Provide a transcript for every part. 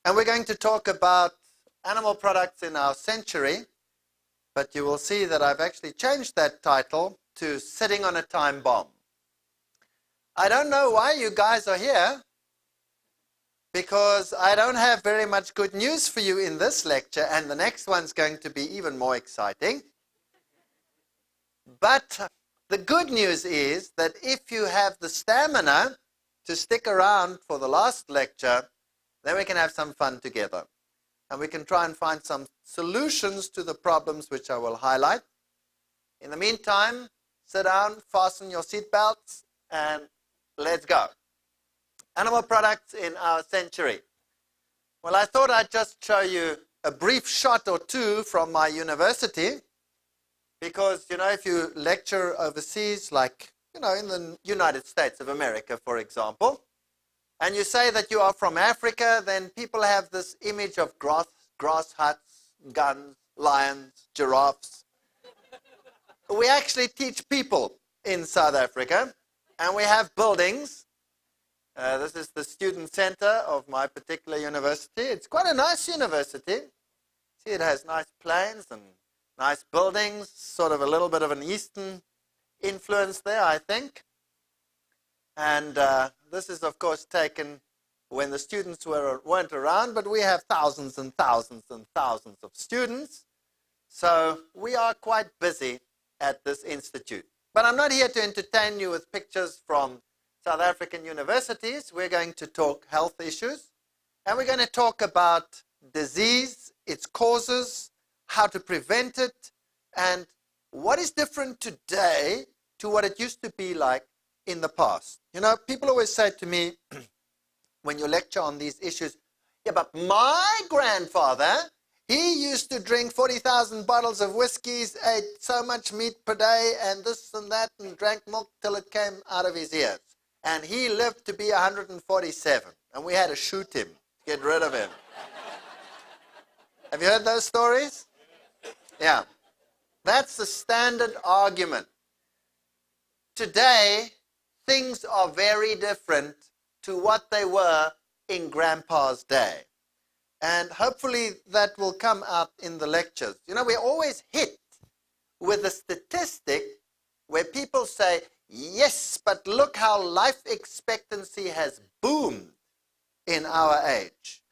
And we're going to talk about animal products in our century, but you will see that I've actually changed that title to Sitting on a Time Bomb. I don't know why you guys are here, because I don't have very much good news for you in this lecture, and the next one's going to be even more exciting. But the good news is that if you have the stamina to stick around for the last lecture, then we can have some fun together. And we can try and find some solutions to the problems which I will highlight. In the meantime, sit down, fasten your seatbelts, and let's go. Animal products in our century. Well, I thought I'd just show you a brief shot or two from my university, because, if you lecture overseas, like, in the United States of America, for example, and you say that you are from Africa, then people have this image of grass huts, guns, lions, giraffes. We actually teach people in South Africa, and we have buildings. This is the student center of my particular university. It's quite a nice university. See, it has nice planes and nice buildings, sort of a little bit of an Eastern influence there, I think. And this is, of course, taken when the students weren't around, but we have thousands and thousands and thousands of students. So we are quite busy at this institute. But I'm not here to entertain you with pictures from South African universities. We're going to talk health issues, and we're going to talk about disease, its causes, how to prevent it, and what is different today to what it used to be like in the past. People always say to me when you lecture on these issues, yeah, but my grandfather, he used to drink 40,000 bottles of whiskeys, ate so much meat per day, and this and that, and drank milk till it came out of his ears. And he lived to be 147, and we had to shoot him to get rid of him. Have you heard those stories? Yeah. That's the standard argument. Today, things are very different to what they were in Grandpa's day. And hopefully that will come out in the lectures. We're always hit with a statistic where people say, yes, but look how life expectancy has boomed in our age.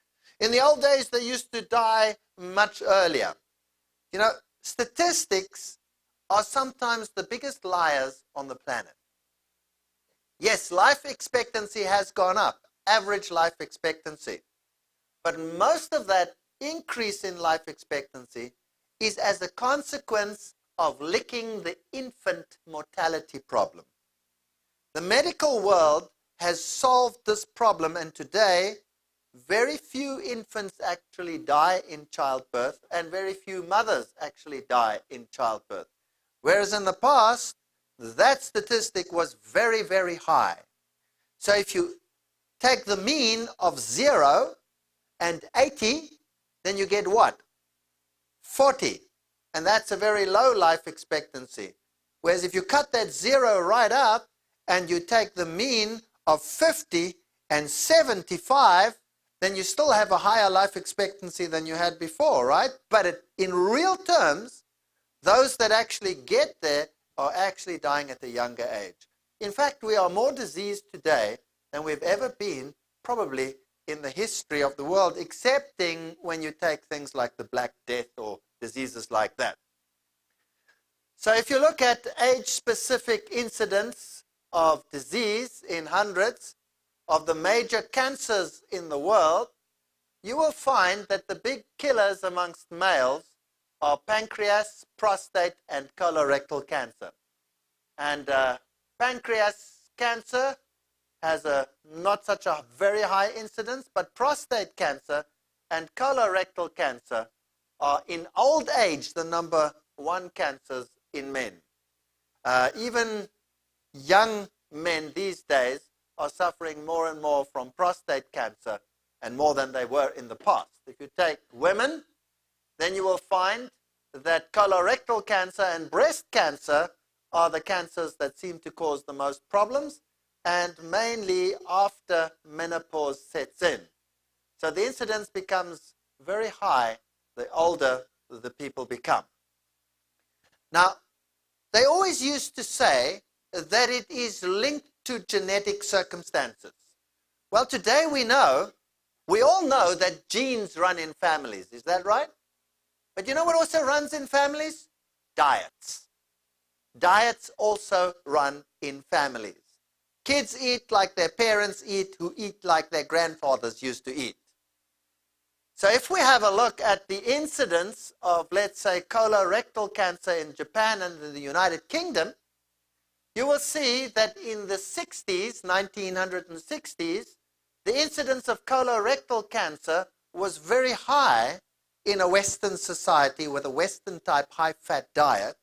In the old days, they used to die much earlier. Statistics are sometimes the biggest liars on the planet. Yes, life expectancy has gone up, average life expectancy. But most of that increase in life expectancy is as a consequence of licking the infant mortality problem. The medical world has solved this problem, and today very few infants actually die in childbirth, and very few mothers actually die in childbirth. Whereas in the past, that statistic was very, very high. So if you take the mean of 0 and 80, then you get what? 40. And that's a very low life expectancy. Whereas if you cut that 0 right up and you take the mean of 50 and 75, then you still have a higher life expectancy than you had before, right? But in real terms, those that actually get there are actually dying at a younger age. In fact, we are more diseased today than we've ever been, probably in the history of the world, excepting when you take things like the Black Death or diseases like that. So if you look at age-specific incidence of disease in hundreds of the major cancers in the world, you will find that the big killers amongst males are pancreas, prostate, and colorectal cancer. And pancreas cancer has not such a very high incidence, but prostate cancer and colorectal cancer are in old age the number 1 cancers in men. Even young men these days are suffering more and more from prostate cancer, and more than they were in the past. If you take women, then you will find that colorectal cancer and breast cancer are the cancers that seem to cause the most problems, and mainly after menopause sets in. So the incidence becomes very high the older the people become. Now, they always used to say that it is linked to genetic circumstances. Well, today we all know that genes run in families. Is that right? But you know what also runs in families? Diets. Diets also run in families. Kids eat like their parents eat, who eat like their grandfathers used to eat. So if we have a look at the incidence of, let's say, colorectal cancer in Japan and in the United Kingdom, you will see that in the 60s, 1960s, the incidence of colorectal cancer was very high in a Western society with a Western-type high-fat diet.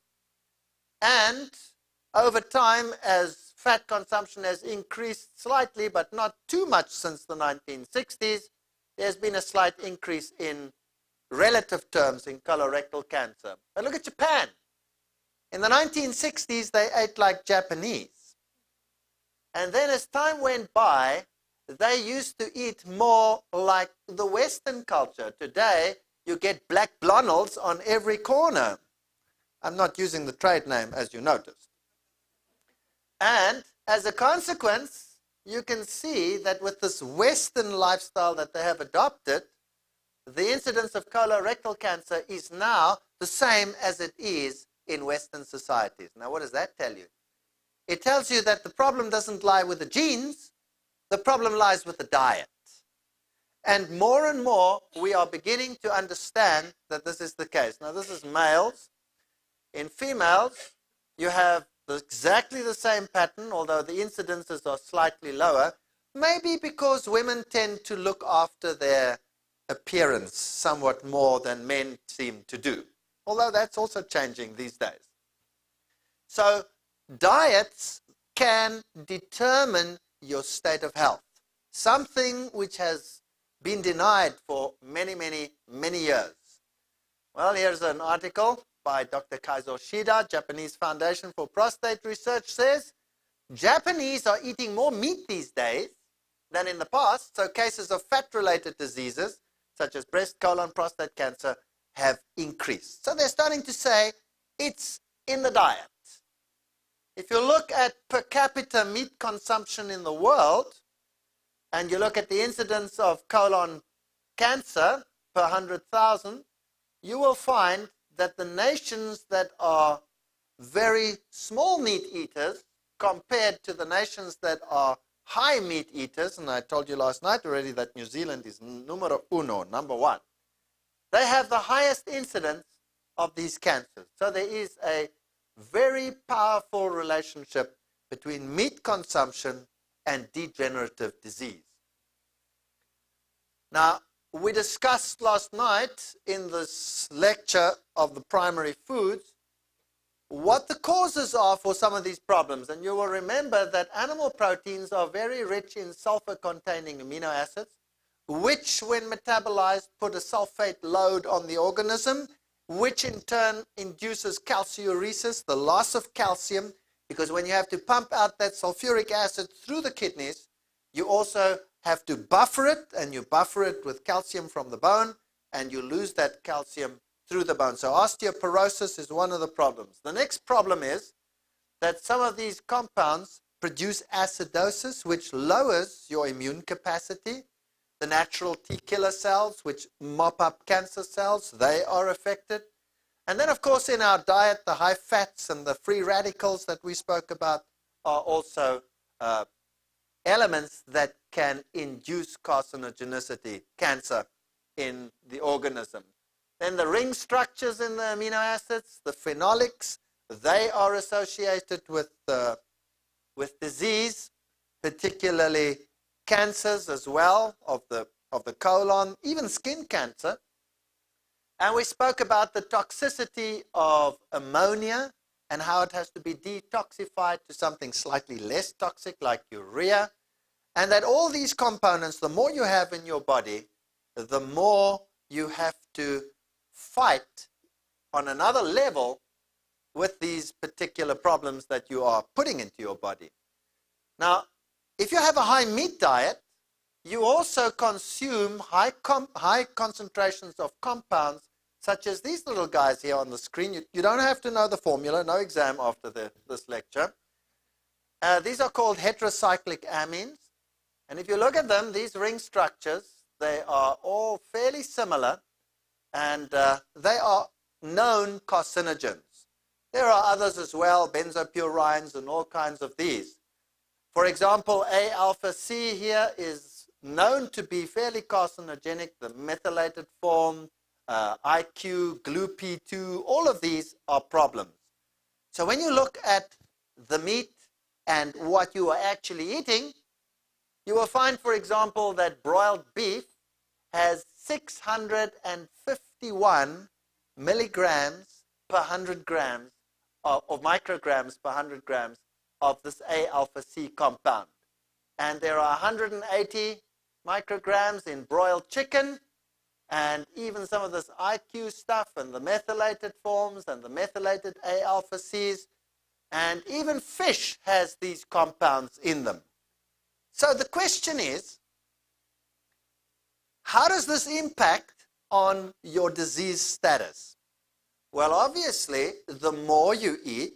And over time, as fat consumption has increased slightly, but not too much since the 1960s, there's been a slight increase in relative terms in colorectal cancer. But look at Japan. In the 1960s, they ate like Japanese. And then as time went by, they used to eat more like the Western culture. Today, you get black blonels on every corner. I'm not using the trade name, as you noticed. And as a consequence, you can see that with this Western lifestyle that they have adopted, the incidence of colorectal cancer is now the same as it is in Western societies. Now, what does that tell you? It tells you that the problem doesn't lie with the genes, the problem lies with the diet. And more, we are beginning to understand that this is the case. Now, this is males. In females, you have exactly the same pattern, although the incidences are slightly lower, maybe because women tend to look after their appearance somewhat more than men seem to do, although that's also changing these days. So diets can determine your state of health, something which has been denied for many years. Well, here's an article by Dr. Kaizo Shida, Japanese Foundation for Prostate Research, says Japanese are eating more meat these days than in the past, so cases of fat-related diseases such as breast, colon, prostate cancer have increased. So they're starting to say it's in the diet. If you look at per capita meat consumption in the world, and you look at the incidence of colon cancer per 100,000, you will find that the nations that are very small meat eaters compared to the nations that are high meat eaters, and I told you last night already that New Zealand is numero uno, number one, they have the highest incidence of these cancers. So there is a very powerful relationship between meat consumption and degenerative disease. Now, we discussed last night in this lecture of the primary foods what the causes are for some of these problems. And you will remember that animal proteins are very rich in sulfur-containing amino acids, which when metabolized put a sulfate load on the organism, which in turn induces calciuresis, the loss of calcium, because when you have to pump out that sulfuric acid through the kidneys, you also have to buffer it, and you buffer it with calcium from the bone, and you lose that calcium through the bone. So osteoporosis is one of the problems. The next problem is that some of these compounds produce acidosis, which lowers your immune capacity. The natural T killer cells, which mop up cancer cells, they are affected. And then, of course, in our diet, the high fats and the free radicals that we spoke about are also elements that can induce carcinogenicity, cancer in the organism. Then the ring structures in the amino acids, the phenolics, they are associated with disease, particularly cancers as well of the colon, even skin cancer. And we spoke about the toxicity of ammonia and how it has to be detoxified to something slightly less toxic like urea. And that all these components, the more you have in your body, the more you have to fight on another level with these particular problems that you are putting into your body. Now, if you have a high meat diet, you also consume high concentrations of compounds, such as these little guys here on the screen. You don't have to know the formula, no exam after this lecture. These are called heterocyclic amines. And if you look at them, these ring structures, they are all fairly similar, and they are known carcinogens. There are others as well, benzopurines and all kinds of these. For example, A-alpha-C here is known to be fairly carcinogenic. The methylated form, IQ, GLU-P2, all of these are problems. So when you look at the meat and what you are actually eating, you will find, for example, that broiled beef has 651 milligrams per 100 grams of micrograms per 100 grams of this A-alpha-C compound. And there are 180 micrograms in broiled chicken, and even some of this IQ stuff and the methylated forms and the methylated A-alpha-Cs, and even fish has these compounds in them. So the question is, how does this impact on your disease status? Well, obviously, the more you eat,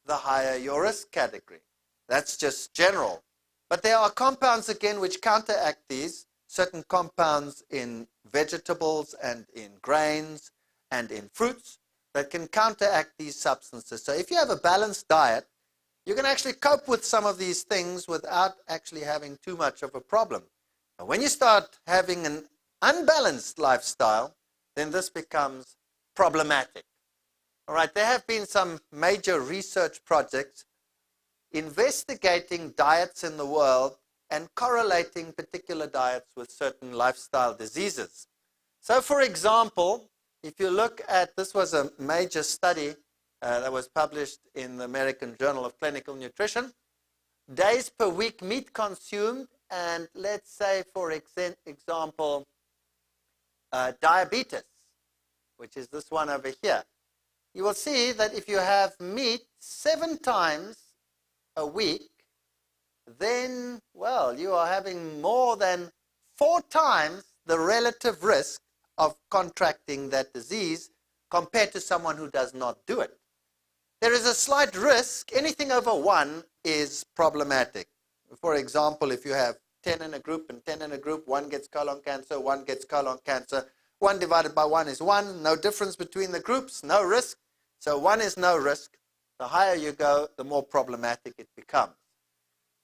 the higher your risk category. That's just general. But there are compounds, again, which counteract these, certain compounds in vegetables and in grains and in fruits that can counteract these substances. So if you have a balanced diet, you can actually cope with some of these things without actually having too much of a problem. And when you start having an unbalanced lifestyle, then this becomes problematic. All right, there have been some major research projects investigating diets in the world and correlating particular diets with certain lifestyle diseases. So, for example, if you look at, this was a major study that was published in the American Journal of Clinical Nutrition, days per week meat consumed, and let's say, for example, diabetes, which is this one over here. You will see that if you have meat 7 times a week, then, well, you are having more than 4 times the relative risk of contracting that disease compared to someone who does not do it. There is a slight risk. Anything over 1 is problematic. For example, if you have 10 in a group and 10 in a group, 1 gets colon cancer, 1 gets colon cancer. 1 divided by 1 is 1. No difference between the groups, no risk. So 1 is no risk. The higher you go, the more problematic it becomes.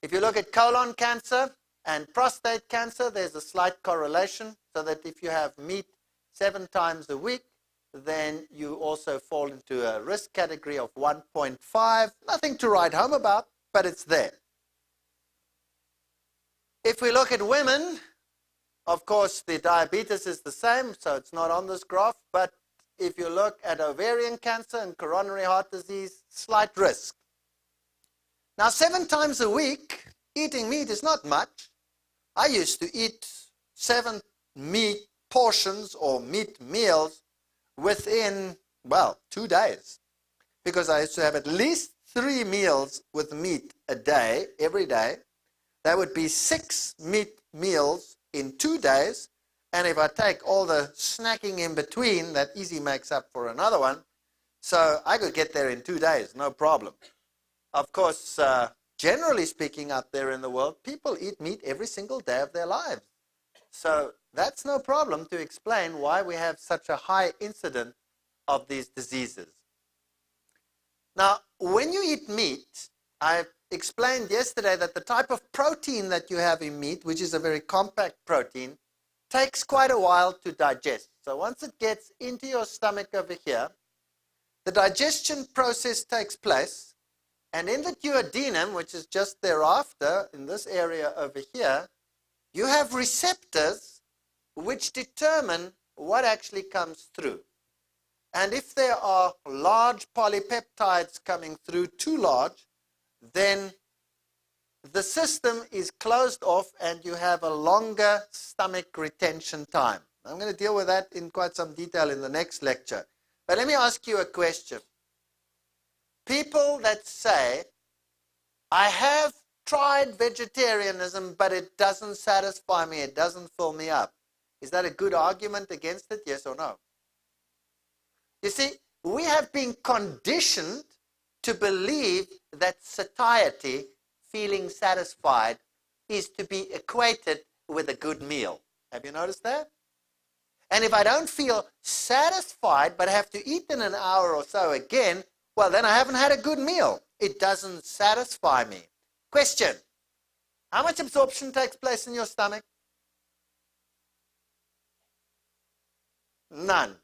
If you look at colon cancer and prostate cancer, there's a slight correlation, so that if you have meat 7 times a week, then you also fall into a risk category of 1.5. Nothing to write home about, but it's there. If we look at women, of course, the diabetes is the same, so it's not on this graph, but if you look at ovarian cancer and coronary heart disease, slight risk. Now, 7 times a week, eating meat is not much. I used to eat 7 meat portions or meat meals within, well, 2 days, because I used to have at least 3 meals with meat a day, every day. That would be 6 meat meals in 2 days, and if I take all the snacking in between, that easy makes up for another one. So I could get there in 2 days, no problem. Of course, generally speaking out there in the world, people eat meat every single day of their lives. So that's no problem to explain why we have such a high incidence of these diseases. Now, when you eat meat, I explained yesterday that the type of protein that you have in meat, which is a very compact protein, takes quite a while to digest. So once it gets into your stomach over here, the digestion process takes place, and in the duodenum, which is just thereafter, in this area over here, you have receptors which determine what actually comes through. And if there are large polypeptides coming through, too large, then the system is closed off and you have a longer stomach retention time. I'm going to deal with that in quite some detail in the next lecture. But let me ask you a question. People that say, I have tried vegetarianism, but it doesn't satisfy me. It doesn't fill me up. Is that a good argument against it? Yes or no? You see, we have been conditioned to believe that satiety, feeling satisfied, is to be equated with a good meal. Have you noticed that? And if I don't feel satisfied but have to eat in an hour or so again, well, then I haven't had a good meal. It doesn't satisfy me. Question: how much absorption takes place in your stomach? None.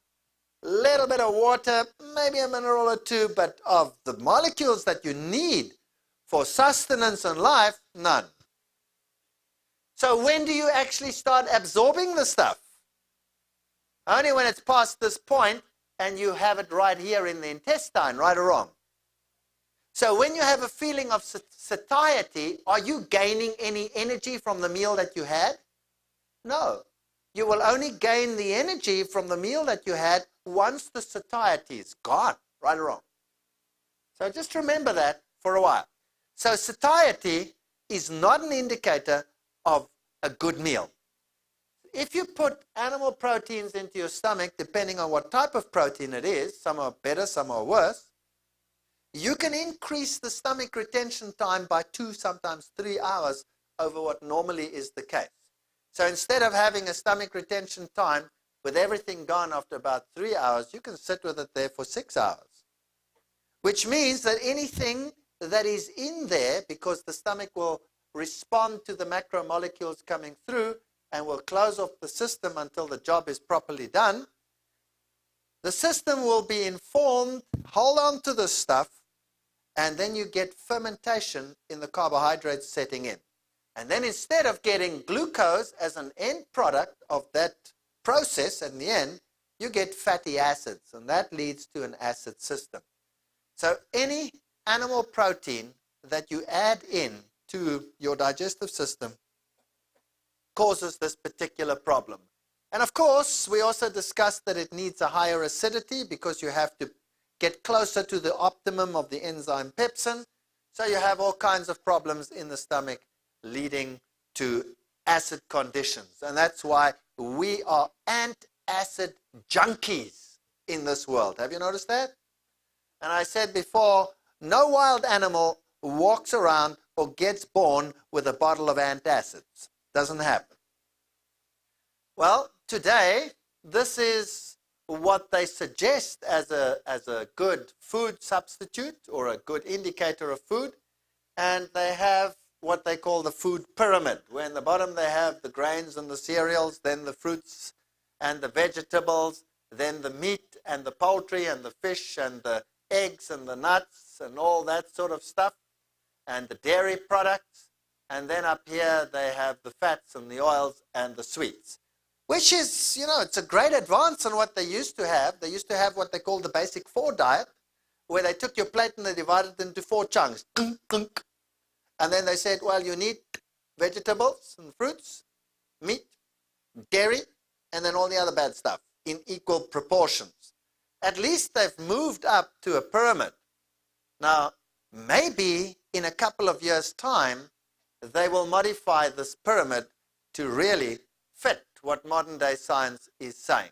Little bit of water, maybe a mineral or two, but of the molecules that you need for sustenance and life, none. So when do you actually start absorbing the stuff? Only when it's past this point and you have it right here in the intestine, right or wrong? So when you have a feeling of satiety, are you gaining any energy from the meal that you had? No. You will only gain the energy from the meal that you had once the satiety is gone, right or wrong? So just remember that for a while. So satiety is not an indicator of a good meal. If you put animal proteins into your stomach, depending on what type of protein it is, some are better, some are worse, you can increase the stomach retention time by 2, sometimes 3 hours over what normally is the case. So instead of having a stomach retention time with everything gone after about 3 hours, you can sit with it there for 6 hours. Which means that anything that is in there, because the stomach will respond to the macromolecules coming through and will close off the system until the job is properly done, the system will be informed, hold on to this stuff, and then you get fermentation in the carbohydrates setting in. And then instead of getting glucose as an end product of that process in the end, you get fatty acids, and that leads to an acid system. So any animal protein that you add in to your digestive system causes this particular problem. And of course, we also discussed that it needs a higher acidity because you have to get closer to the optimum of the enzyme pepsin. So you have all kinds of problems in the stomach leading to acid conditions. And that's why we are antacid junkies in this world. Have you noticed that? And I said before, no wild animal walks around or gets born with a bottle of antacids. Doesn't happen. Well, today, this is what they suggest as a good food substitute or a good indicator of food. And they have what they call the food pyramid, where in the bottom they have the grains and the cereals, then the fruits and the vegetables, then the meat and the poultry and the fish and the eggs and the nuts and all that sort of stuff, and the dairy products. And then up here they have the fats and the oils and the sweets, which is, you know, it's a great advance on what they used to have. They used to have what they call the basic 4 diet, where they took your plate and they divided it into 4 chunks. And then they said, well, you need vegetables and fruits, meat, dairy, and then all the other bad stuff in equal proportions. At least they've moved up to a pyramid. Now, maybe in a couple of years' time, they will modify this pyramid to really fit what modern-day science is saying.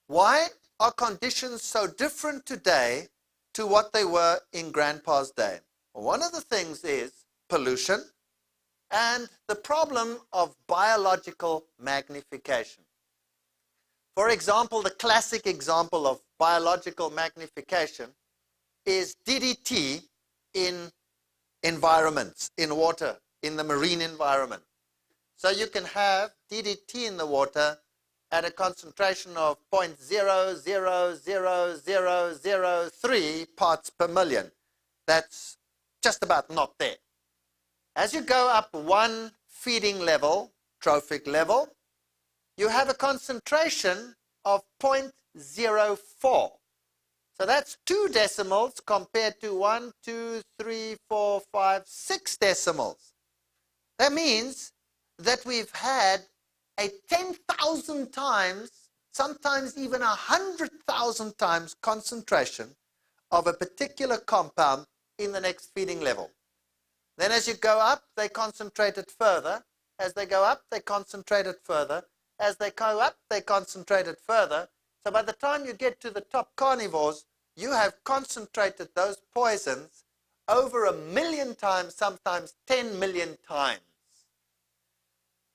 Why are conditions so different today to what they were in Grandpa's day? One of the things is pollution and the problem of biological magnification. For example, the classic example of biological magnification is DDT in environments, in water, in the marine environment. So you can have DDT in the water at a concentration of 0.000003 parts per million. That's just about not there. As you go up one feeding level, trophic level, you have a concentration of 0.04. So that's 2 decimals compared to 1, 2, 3, 4, 5, 6 decimals. That means that we've had a 10,000 times, sometimes even 100,000 times concentration of a particular compound in the next feeding level. Then as you go up, they concentrate it further. As they go up, they concentrate it further. As they go up, they concentrate it further. So by the time you get to the top carnivores, you have concentrated those poisons over 1 million times, sometimes 10 million times.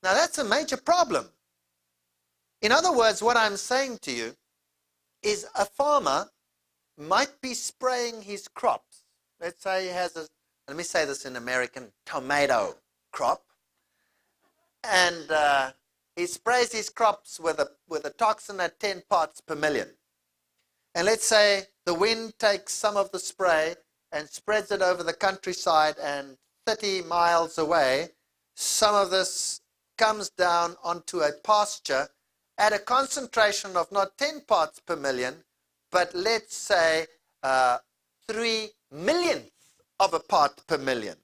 Now that's a major problem. In other words, what I'm saying to you is a farmer might be spraying his crops. Let's say he has a, let me say this in American, tomato crop. And he sprays his crops with a toxin at 10 parts per million. And let's say the wind takes some of the spray and spreads it over the countryside, and 30 miles away, some of this comes down onto a pasture at a concentration of not 10 parts per million, but let's say 3 millionth of a part per million.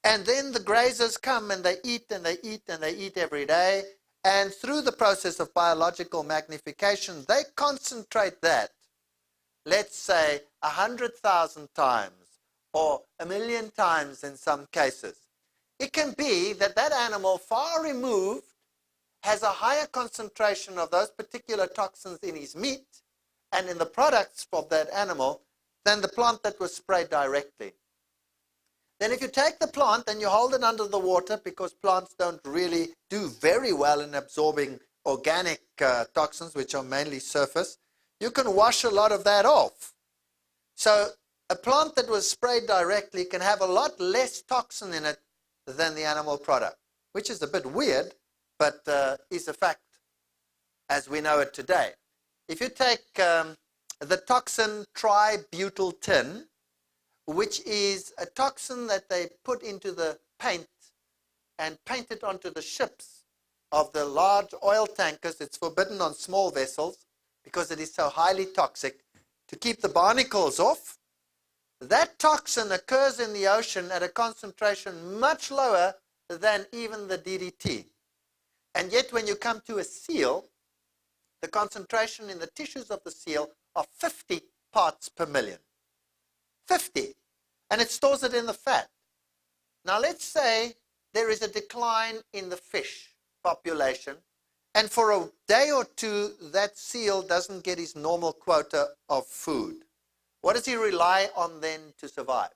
And then the grazers come and they eat and they eat and they eat every day. And through the process of biological magnification, they concentrate that, let's say, 100,000 times or 1 million times in some cases. It can be that that animal far removed has a higher concentration of those particular toxins in his meat and in the products of that animal than the plant that was sprayed directly. Then if you take the plant and you hold it under the water, because plants don't really do very well in absorbing organic toxins, which are mainly surface, you can wash a lot of that off. So a plant that was sprayed directly can have a lot less toxin in it than the animal product, which is a bit weird, but is a fact as we know it today. If you take the toxin tributyltin, which is a toxin that they put into the paint and paint it onto the ships of the large oil tankers. It's forbidden on small vessels because it is so highly toxic, to keep the barnacles off. That toxin occurs in the ocean at a concentration much lower than even the DDT. And yet when you come to a seal, the concentration in the tissues of the seal are 50 parts per million. 50. And it stores it in the fat. Now let's say there is a decline in the fish population, and for a day or two that seal doesn't get his normal quota of food. What does he rely on then to survive?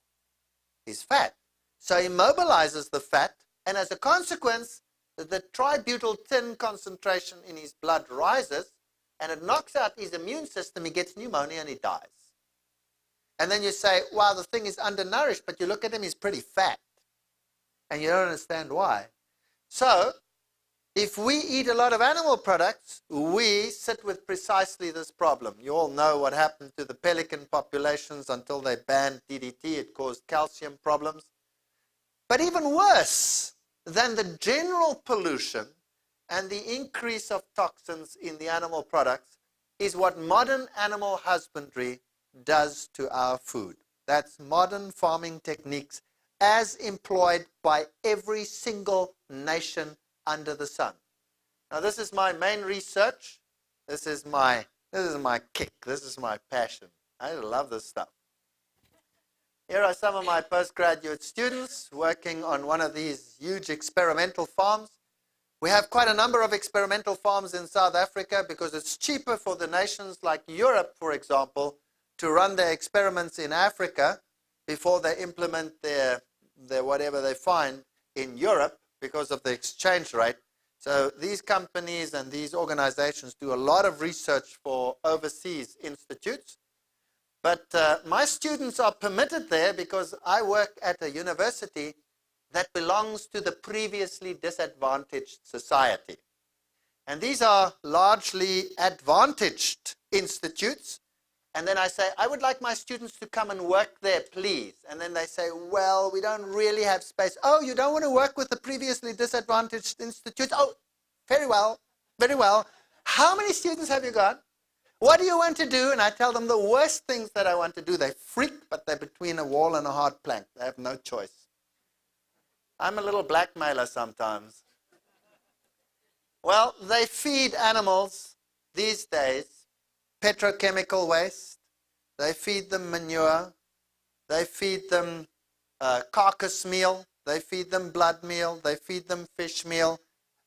His fat. So he mobilizes the fat, and as a consequence, the tributyltin concentration in his blood rises, and it knocks out his immune system. He gets pneumonia and he dies. And then you say, wow, the thing is undernourished, but you look at him, he's pretty fat. And you don't understand why. So, if we eat a lot of animal products, we sit with precisely this problem. You all know what happened to the pelican populations until they banned DDT. It caused calcium problems. But even worse than the general pollution and the increase of toxins in the animal products is what modern animal husbandry does to our food. That's modern farming techniques as employed by every single nation under the sun. Now this is my main research. This is my kick. This is my passion. I love this stuff. Here are some of my postgraduate students working on one of these huge experimental farms. We have quite a number of experimental farms in South Africa because it's cheaper for the nations like Europe, for example, to run their experiments in Africa before they implement their whatever they find in Europe because of the exchange rate. So these companies and these organizations do a lot of research for overseas institutes. But my students are permitted there because I work at a university that belongs to the previously disadvantaged society. And these are largely advantaged institutes. And then I say, I would like my students to come and work there, please. And then they say, well, we don't really have space. Oh, you don't want to work with the previously disadvantaged institutes? Oh, very well, very well. How many students have you got? What do you want to do? And I tell them the worst things that I want to do. They freak, but they're between a wall and a hard plank. They have no choice. I'm a little blackmailer sometimes. Well, they feed animals these days petrochemical waste. They feed them manure. They feed them carcass meal, they feed them blood meal, they feed them fish meal,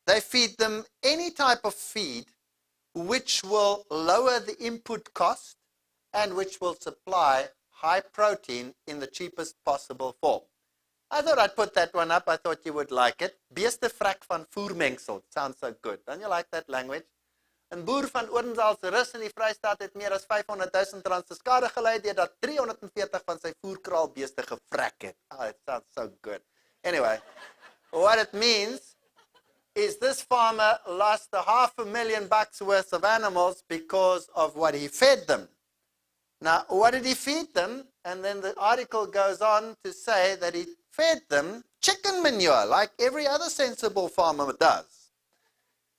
they feed them any type of feed which will lower the input cost and which will supply high protein in the cheapest possible form. I thought I'd put that one up. I thought you would like it. Beeste vrek van voermengsel. Sounds so good. Don't you like that language? Een boer van Odendaal se Rus in die Vrystaat het meer as 500,000 rand se skade gelei deurdat 340 van sy voerkraalbeeste gevrek het. Oh, it sounds so good. Anyway, what it means is this farmer lost $500,000 worth of animals because of what he fed them. Now, what did he feed them? And then the article goes on to say that he fed them chicken manure, like every other sensible farmer does.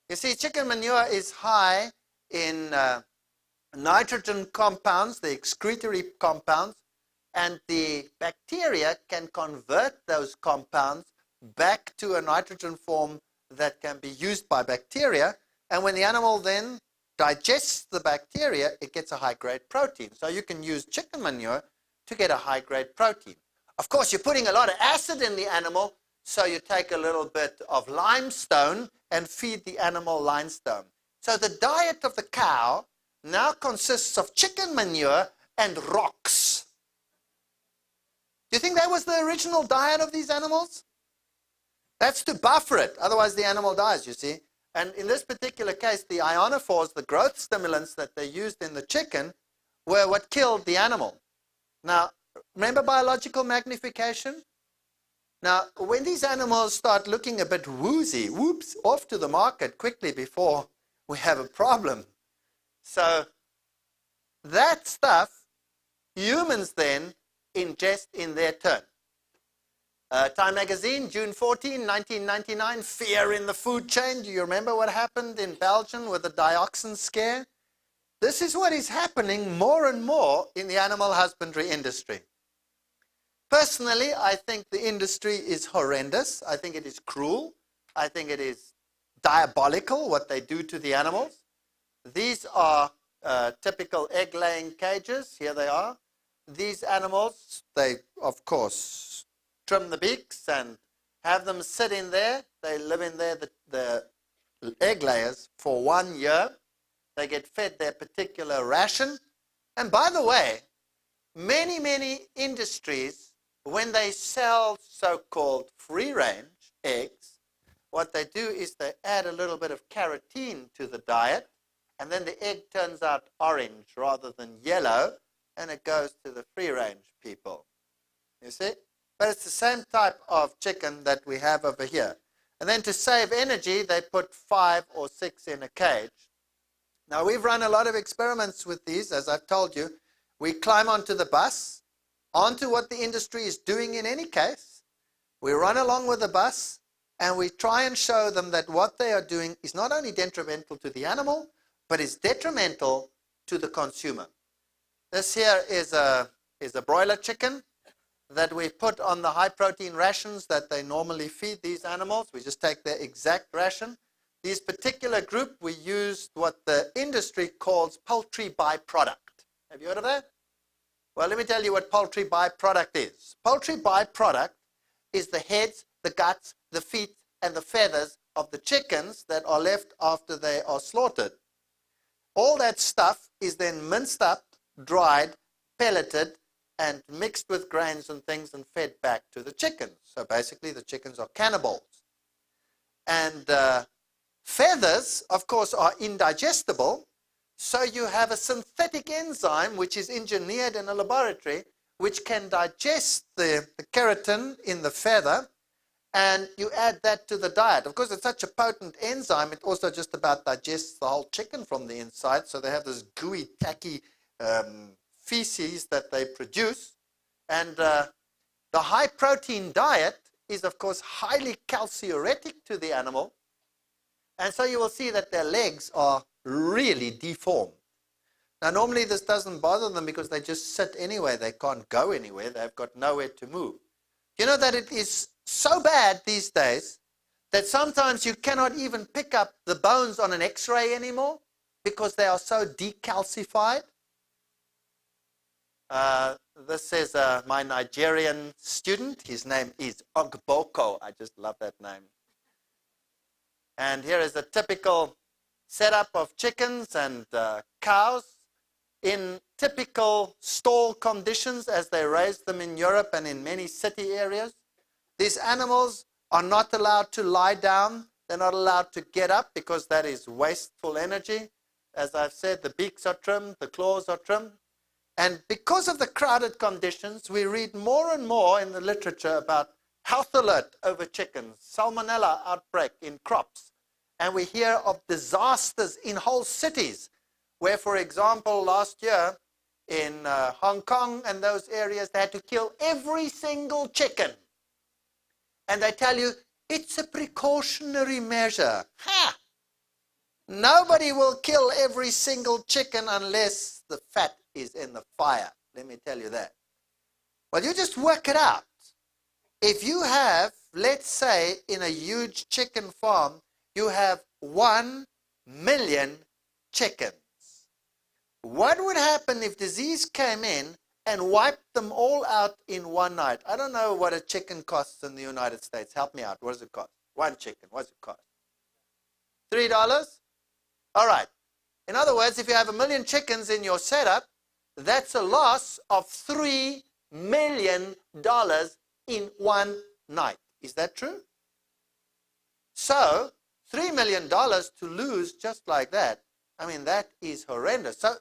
You see, chicken manure is high in nitrogen compounds, the excretory compounds, and the bacteria can convert those compounds back to a nitrogen form that can be used by bacteria. And when the animal then digests the bacteria, it gets a high-grade protein. So you can use chicken manure to get a high-grade protein. Of course, you're putting a lot of acid in the animal, so you take a little bit of limestone and feed the animal limestone. So the diet of the cow now consists of chicken manure and rocks. Do you think that was the original diet of these animals? That's to buffer it, otherwise the animal dies, you see. And in this particular case, the ionophores, the growth stimulants that they used in the chicken, were what killed the animal. Now, remember biological magnification? Now, when these animals start looking a bit woozy, whoops, off to the market quickly before we have a problem. So that stuff, humans then ingest in their turn. Time magazine, June 14, 1999, fear in the food chain. Do you remember what happened in Belgium with the dioxin scare? This is what is happening more and more in the animal husbandry industry. Personally, I think the industry is horrendous. I think it is cruel. I think it is diabolical what they do to the animals. These are typical egg-laying cages. Here they are. These animals, they, of course, trim the beaks and have them sit in there. They live in there, the egg layers, for 1 year. They get fed their particular ration. And by the way, many industries, when they sell so-called free-range eggs, what they do is they add a little bit of carotene to the diet, and then the egg turns out orange rather than yellow, and it goes to the free-range people. You see? But it's the same type of chicken that we have over here. And then to save energy, they put 5 or 6 in a cage. Now, we've run a lot of experiments with these, as I've told you. We climb onto the bus, onto what the industry is doing in any case. We run along with the bus, and we try and show them that what they are doing is not only detrimental to the animal, but is detrimental to the consumer. This here is a broiler chicken that we put on the high-protein rations that they normally feed these animals. We just take their exact ration. This particular group, we used what the industry calls poultry byproduct. Have you heard of that? Well, let me tell you what poultry byproduct is. Poultry byproduct is the heads, the guts, the feet, and the feathers of the chickens that are left after they are slaughtered. All that stuff is then minced up, dried, pelleted, and mixed with grains and things and fed back to the chickens. So basically the chickens are cannibals. And feathers, of course, are indigestible. So you have a synthetic enzyme which is engineered in a laboratory which can digest the keratin in the feather, and you add that to the diet. Of course, it's such a potent enzyme, it also just about digests the whole chicken from the inside. So they have this gooey, tacky feces that they produce. And the high-protein diet is, of course, highly calciuretic to the animal. And so you will see that their legs are really deformed. Now, normally this doesn't bother them because they just sit anyway. They can't go anywhere. They've got nowhere to move. You know that it is so bad these days that sometimes you cannot even pick up the bones on an X-ray anymore because they are so decalcified. This is my Nigerian student. His name is Ogboko. I just love that name. And here is a typical setup of chickens and cows in typical stall conditions as they raise them in Europe and in many city areas. These animals are not allowed to lie down. They're not allowed to get up because that is wasteful energy. As I've said, the beaks are trimmed, the claws are trimmed. And because of the crowded conditions, we read more and more in the literature about health alert over chickens, salmonella outbreak in crops. And we hear of disasters in whole cities where, for example, last year in Hong Kong and those areas, they had to kill every single chicken. And they tell you, it's a precautionary measure. Ha! Nobody will kill every single chicken unless the fat is in the fire. Let me tell you that. Well, you just work it out. If you have, let's say, in a huge chicken farm, you have 1 million chickens. What would happen if disease came in and wiped them all out in one night? I don't know what a chicken costs in the United States. Help me out. What does it cost? One chicken. What does it cost? $3? All right. In other words, if you have 1 million chickens in your setup, that's a loss of $3 million in one night. Is that true? So, $3 million to lose just like that, I mean, that is horrendous. So,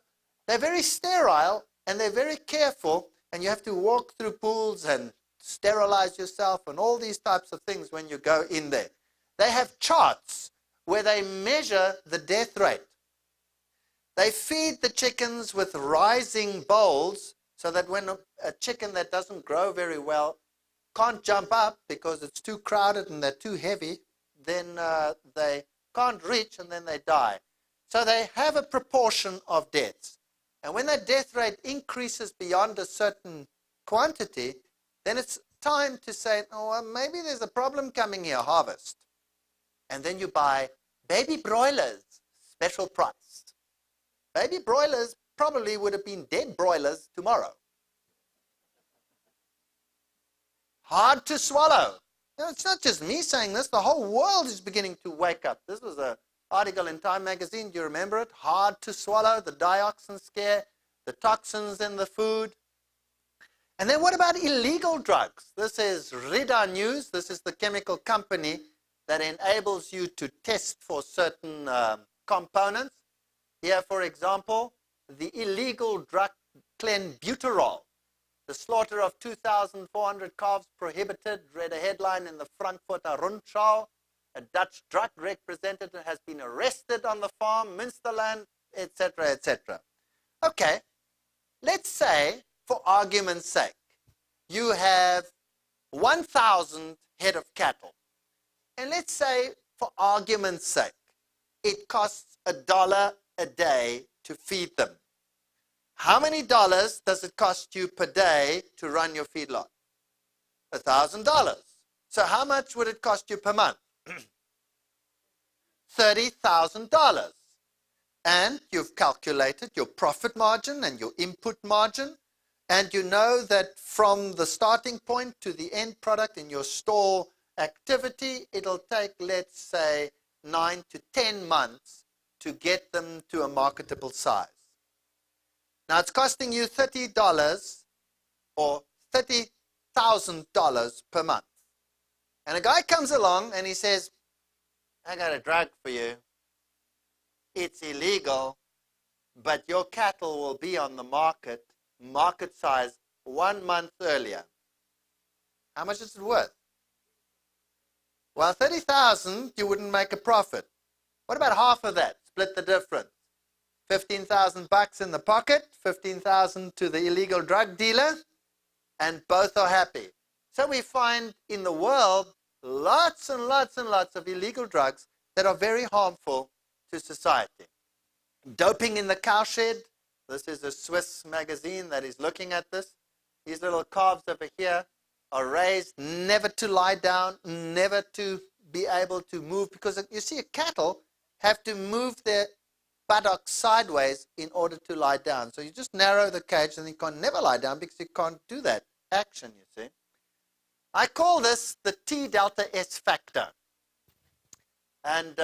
they're very sterile and they're very careful, and you have to walk through pools and sterilize yourself and all these types of things when you go in there. They have charts where they measure the death rate. They feed the chickens with rising bowls so that when a chicken that doesn't grow very well can't jump up because it's too crowded and they're too heavy, then they can't reach and then they die. So they have a proportion of deaths. And when that death rate increases beyond a certain quantity, then it's time to say, oh, well, maybe there's a problem coming here, harvest. And then you buy baby broilers, special price. Baby broilers probably would have been dead broilers tomorrow. Hard to swallow. You know, it's not just me saying this. The whole world is beginning to wake up. This was an article in Time magazine. Do you remember it? Hard to swallow, the dioxin scare, the toxins in the food. And then what about illegal drugs? This is Rida News. This is the chemical company that enables you to test for certain components. Here, for example, the illegal drug clenbuterol. The slaughter of 2,400 calves prohibited, read a headline in the Frankfurter Rundschau. A Dutch drug representative has been arrested on the farm, Münsterland, etc., etc. Okay, let's say, for argument's sake, you have 1,000 head of cattle. And let's say, for argument's sake, it costs $1 a day to feed them. How many dollars does it cost you per day to run your feedlot? $1,000. So how much would it cost you per month? $30,000. And you've calculated your profit margin and your input margin, and you know that from the starting point to the end product in your store activity, it'll take, let's say, 9 to 10 months to get them to a marketable size. Now, it's costing you $30 or $30,000 per month. And a guy comes along and he says, I got a drug for you. It's illegal, but your cattle will be on the market size 1 month earlier. How much is it worth? Well, $30,000, you wouldn't make a profit. What about half of that? Split the difference. $15,000 in the pocket, $15,000 to the illegal drug dealer, and both are happy. So we find in the world lots and lots and lots of illegal drugs that are very harmful to society. Doping in the cowshed. This is a Swiss magazine that is looking at this. These little calves over here are raised never to lie down, never to be able to move, because you see, cattle have to move their buttocks sideways in order to lie down. So you just narrow the cage and you can never lie down because you can't do that action, you see. I call this the T delta S factor. And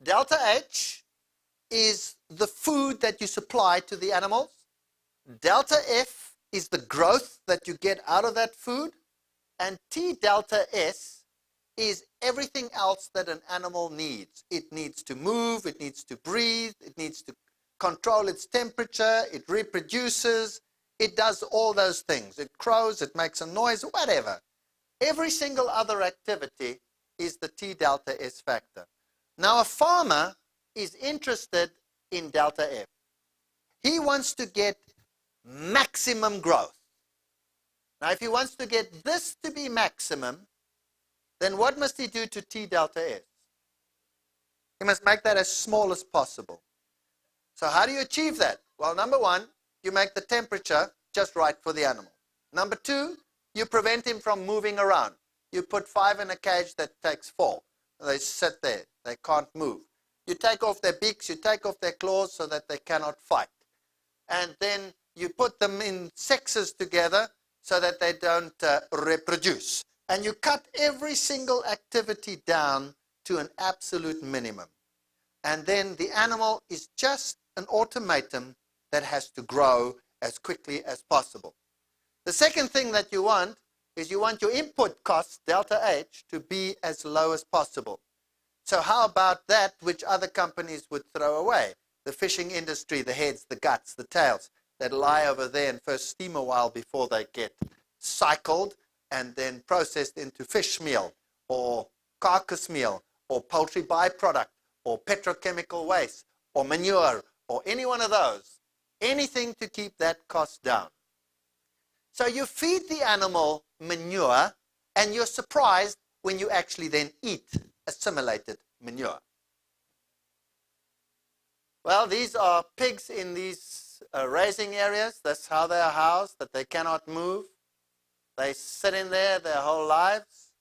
delta H is the food that you supply to the animals. Delta F is the growth that you get out of that food. And T delta S is everything else that an animal needs. It needs to move, it needs to breathe, it needs to control its temperature, it reproduces, it does all those things. It crows, it makes a noise, whatever. Every single other activity is the T delta S factor. Now a farmer is interested in delta F. He wants to get maximum growth. Now if he wants to get this to be maximum, then what must he do to T delta S? He must make that as small as possible. So how do you achieve that? Well, number one, you make the temperature just right for the animal. Number two, you prevent him from moving around. You put 5 in a cage that takes 4. They sit there. They can't move. You take off their beaks, you take off their claws so that they cannot fight. And then you put them in sexes together so that they don't reproduce. And you cut every single activity down to an absolute minimum. And then the animal is just an automaton that has to grow as quickly as possible. The second thing that you want is you want your input costs, delta H, to be as low as possible. So how about that which other companies would throw away? The fishing industry, the heads, the guts, the tails that lie over there and first steam a while before they get cycled and then processed into fish meal or carcass meal or poultry byproduct or petrochemical waste or manure or any one of those. Anything to keep that cost down. So you feed the animal manure and you're surprised when you actually then eat assimilated manure. Well, these are pigs in these raising areas. That's how they are housed, that they cannot move. They sit in there their whole lives.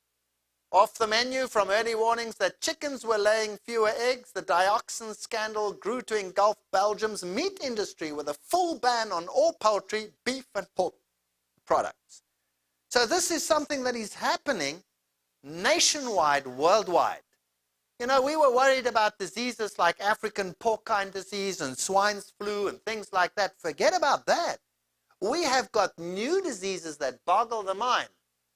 Off the menu from early warnings that chickens were laying fewer eggs, the dioxin scandal grew to engulf Belgium's meat industry with a full ban on all poultry, beef and pork products. So this is something that is happening nationwide, worldwide. You know, we were worried about diseases like African porcine disease and swine's flu and things like that. Forget about that. We have got new diseases that boggle the mind.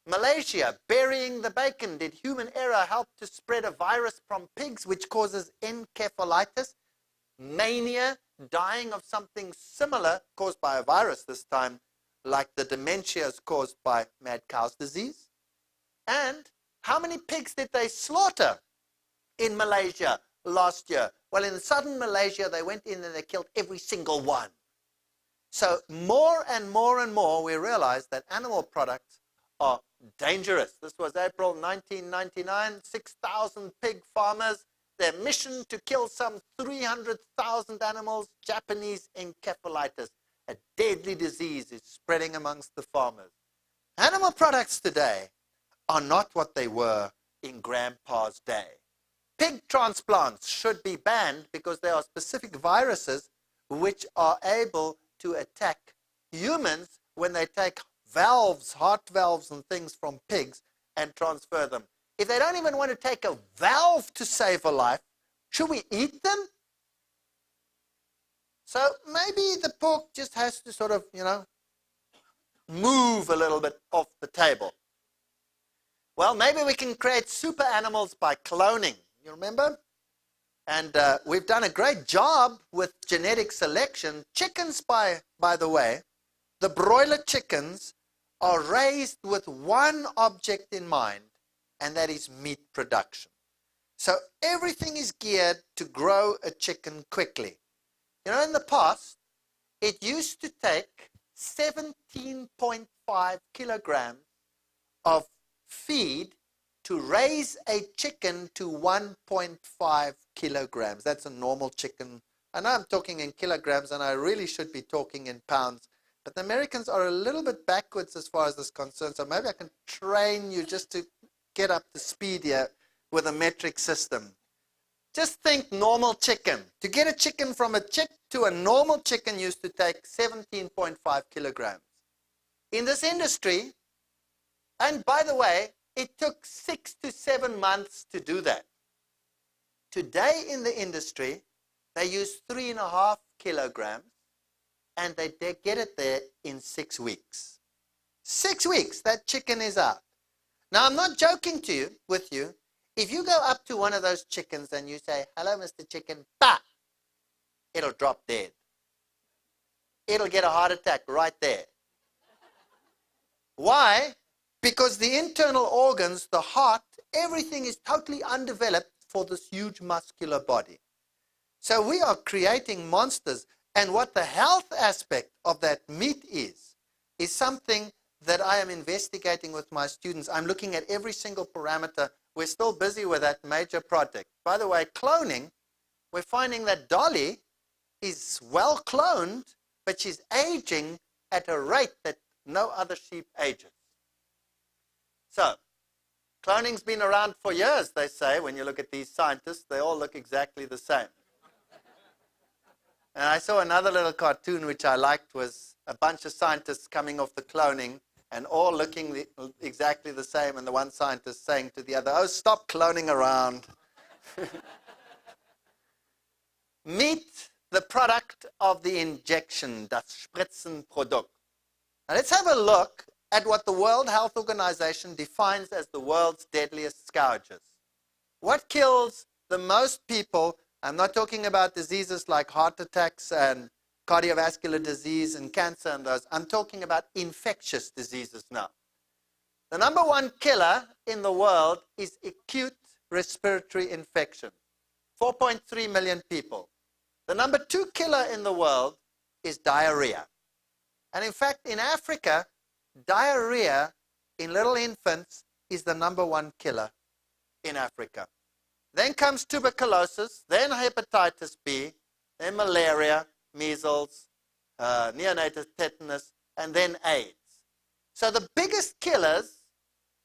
Malaysia, burying the bacon. Did human error help to spread a virus from pigs which causes encephalitis? Mania, dying of something similar caused by a virus this time, like the dementias caused by mad cow's disease. And how many pigs did they slaughter in Malaysia last year? Well, in southern Malaysia, they went in and they killed every single one. So more and more and more, we realize that animal products are dangerous. This was April 1999, 6,000 pig farmers, their mission to kill some 300,000 animals, Japanese encephalitis. A deadly disease is spreading amongst the farmers. Animal products today are not what they were in Grandpa's day. Pig transplants should be banned because there are specific viruses which are able to attack humans when they take valves, heart valves and things from pigs and transfer them. If they don't even want to take a valve to save a life, should we eat them? So maybe the pork just has to sort of, you know, move a little bit off the table. Well, maybe we can create super animals by cloning. You remember? And we've done a great job with genetic selection. Chickens, by the way, the broiler chickens are raised with one object in mind, and that is meat production. So everything is geared to grow a chicken quickly. You know, in the past, it used to take 17.5 kilograms of feed to raise a chicken to 1.5 kilograms. That's a normal chicken. I know I'm talking in kilograms, and I really should be talking in pounds. But the Americans are a little bit backwards as far as this is concerned, so maybe I can train you just to get up to speed here with a metric system. Just think normal chicken. To get a chicken from a chick to a normal chicken used to take 17.5 kilograms. In this industry, and by the way, it took 6 to 7 months to do that. Today in the industry, they use 3.5 kilograms, and they get it there in 6 weeks. 6 weeks, that chicken is out. Now, I'm not joking with you. If you go up to one of those chickens and you say, "Hello, Mr. Chicken," bah, it'll drop dead. It'll get a heart attack right there. Why? Because the internal organs, the heart, everything is totally undeveloped for this huge muscular body. So we are creating monsters. And what the health aspect of that meat is something that I am investigating with my students. I'm looking at every single parameter. We're still busy with that major project. By the way, cloning, we're finding that Dolly is well cloned, but she's aging at a rate that no other sheep ages. So, cloning's been around for years, they say. When you look at these scientists, they all look exactly the same. And I saw another little cartoon which I liked, was a bunch of scientists coming off the cloning and all looking exactly the same, and the one scientist saying to the other, "Oh, stop cloning around." Meat, the product of the injection, das Spritzenprodukt. Now let's have a look at what the World Health Organization defines as the world's deadliest scourges. What kills the most people? I'm not talking about diseases like heart attacks and cardiovascular disease and cancer and those. I'm talking about infectious diseases now. The number one killer in the world is acute respiratory infection. 4.3 million people. The number two killer in the world is diarrhea. And in fact, in Africa, diarrhea in little infants is the number one killer in Africa. Then comes tuberculosis, then hepatitis B, then malaria, measles, neonatal tetanus, and then AIDS. So the biggest killers,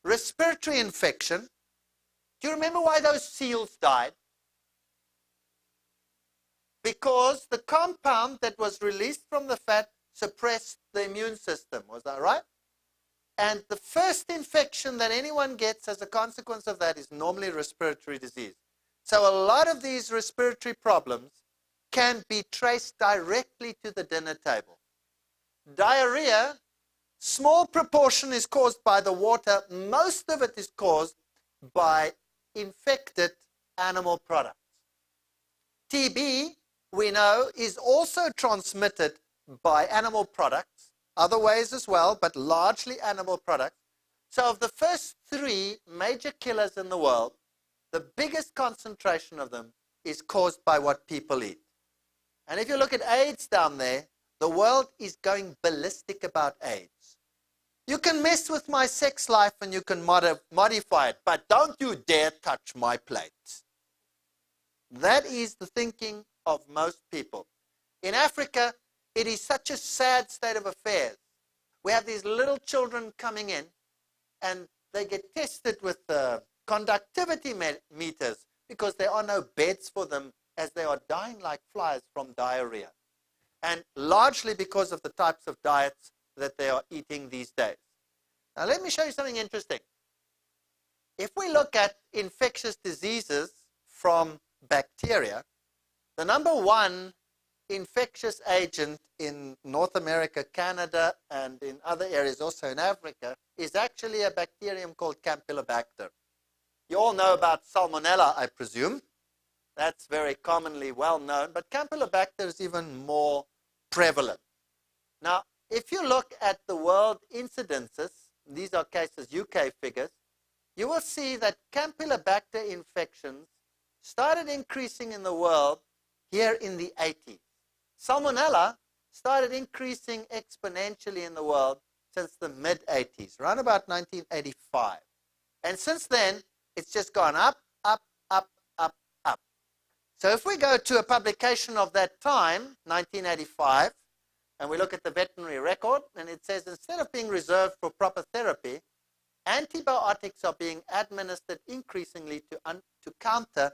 respiratory infection. Do you remember why those seals died? Because the compound that was released from the fat suppressed the immune system. Was that right? And the first infection that anyone gets as a consequence of that is normally respiratory disease. So a lot of these respiratory problems can be traced directly to the dinner table. Diarrhea, small proportion is caused by the water. Most of it is caused by infected animal products. TB, we know, is also transmitted by animal products, other ways as well, but largely animal products. So of the first three major killers in the world, the biggest concentration of them is caused by what people eat. And if you look at AIDS down there, the world is going ballistic about AIDS. You can mess with my sex life and you can modify it, but don't you dare touch my plate. That is the thinking of most people. In Africa, it is such a sad state of affairs. We have these little children coming in and they get tested with conductivity meters because there are no beds for them as they are dying like flies from diarrhea. And largely because of the types of diets that they are eating these days. Now let me show you something interesting. If we look at infectious diseases from bacteria, the number one infectious agent in North America, Canada, and in other areas, also in Africa, is actually a bacterium called Campylobacter. You all know about Salmonella, I presume. That's very commonly well known, but Campylobacter is even more prevalent. Now, if you look at the world incidences, these are cases UK figures, you will see that Campylobacter infections started increasing in the world here in the 80s. Salmonella started increasing exponentially in the world since the mid-80s, around about 1985. And since then, it's just gone up, up, up, up, up. So if we go to a publication of that time, 1985, and we look at the veterinary record, and it says instead of being reserved for proper therapy, antibiotics are being administered increasingly to counter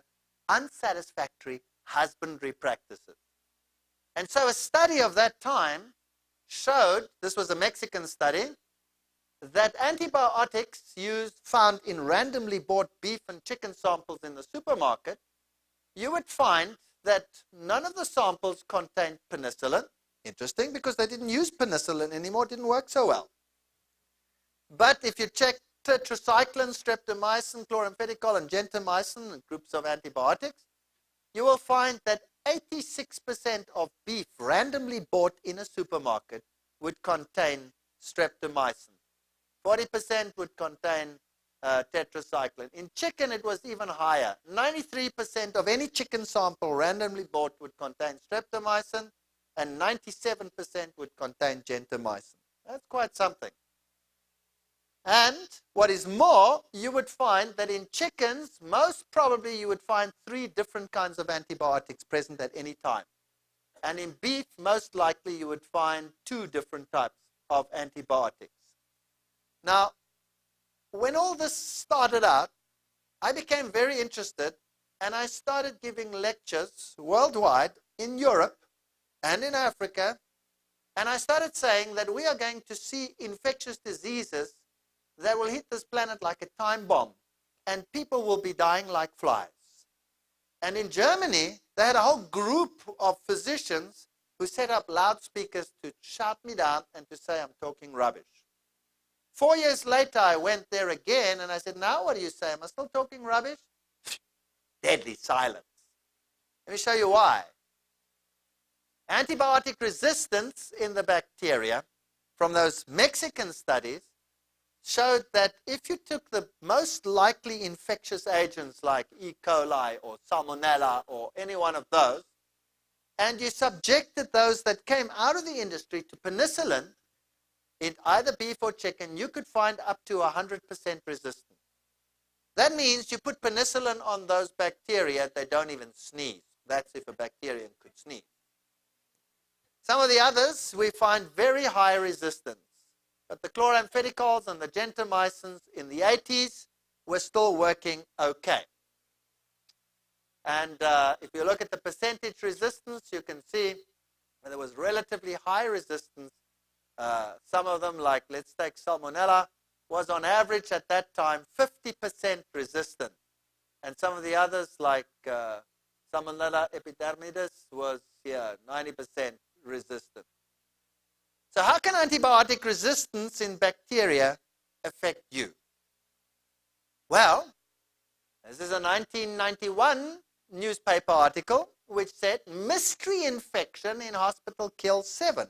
unsatisfactory husbandry practices. And so a study of that time showed, this was a Mexican study, that antibiotics found in randomly bought beef and chicken samples in the supermarket, you would find that none of the samples contained penicillin. Interesting, because they didn't use penicillin anymore, it didn't work so well. But if you check tetracycline, streptomycin, chloramphenicol, and gentamicin, groups of antibiotics, you will find that 86% of beef randomly bought in a supermarket would contain streptomycin. 40% would contain tetracycline. In chicken, it was even higher. 93% of any chicken sample randomly bought would contain streptomycin, and 97% would contain gentamicin. That's quite something. And what is more, you would find that in chickens, most probably you would find 3 different kinds of antibiotics present at any time. And in beef, most likely you would find 2 different types of antibiotics. Now, when all this started out, I became very interested, and I started giving lectures worldwide in Europe and in Africa, and I started saying that we are going to see infectious diseases that will hit this planet like a time bomb, and people will be dying like flies. And in Germany, they had a whole group of physicians who set up loudspeakers to shout me down and to say I'm talking rubbish. 4 years later, I went there again, and I said, now what do you say? Am I still talking rubbish? Deadly silence. Let me show you why. Antibiotic resistance in the bacteria from those Mexican studies showed that if you took the most likely infectious agents like E. coli or Salmonella or any one of those, and you subjected those that came out of the industry to penicillin in either beef or chicken, you could find up to 100% resistance. That means you put penicillin on those bacteria, they don't even sneeze. That's if a bacterium could sneeze. Some of the others, we find very high resistance. But the chloramphenicals and the gentamicins in the 80s were still working okay. And if you look at the percentage resistance, you can see there was relatively high resistance. Some of them, like let's take Salmonella, was on average at that time 50% resistant. And some of the others, like Salmonella epidermidis, was 90% resistant. So how can antibiotic resistance in bacteria affect you? Well, this is a 1991 newspaper article which said, mystery infection in hospital kills 7.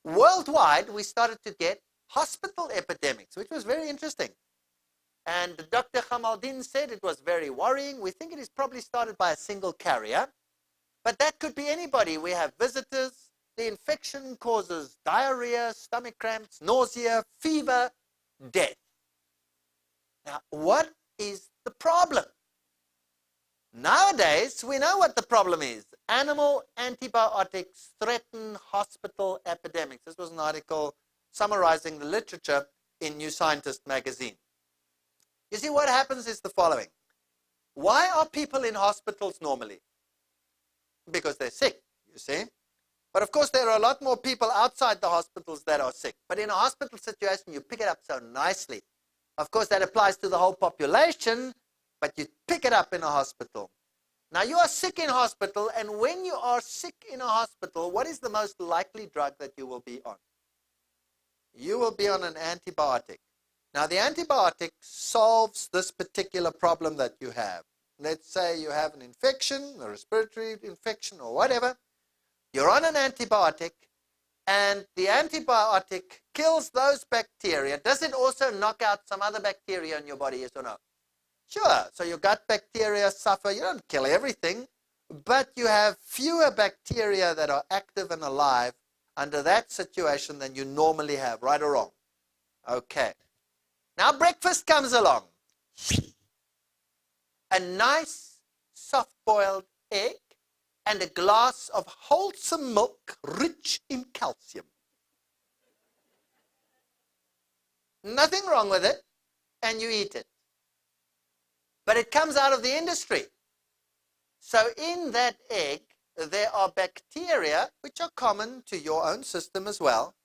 Worldwide, we started to get hospital epidemics, which was very interesting. And Dr. Hamaldin said it was very worrying. We think it is probably started by a single carrier, but that could be anybody. We have visitors. The infection causes diarrhea, stomach cramps, nausea, fever, death. Now, what is the problem? Nowadays, we know what the problem is. Animal antibiotics threaten hospital epidemics. This was an article summarizing the literature in New Scientist magazine. You see, what happens is the following. Why are people in hospitals normally? Because they're sick, you see. But of course, there are a lot more people outside the hospitals that are sick. But in a hospital situation, you pick it up so nicely. Of course, that applies to the whole population, but you pick it up in a hospital. Now, you are sick in hospital, and when you are sick in a hospital, what is the most likely drug that you will be on? You will be on an antibiotic. Now, the antibiotic solves this particular problem that you have. Let's say you have an infection, a respiratory infection or whatever. You're on an antibiotic, and the antibiotic kills those bacteria. Does it also knock out some other bacteria in your body, yes or no? Sure. So your gut bacteria suffer. You don't kill everything, but you have fewer bacteria that are active and alive under that situation than you normally have, right or wrong? Okay. Now breakfast comes along. A nice soft-boiled egg and a glass of wholesome milk rich in calcium. Nothing wrong with it, and you eat it. But it comes out of the industry. So in that egg, there are bacteria, which are common to your own system as well,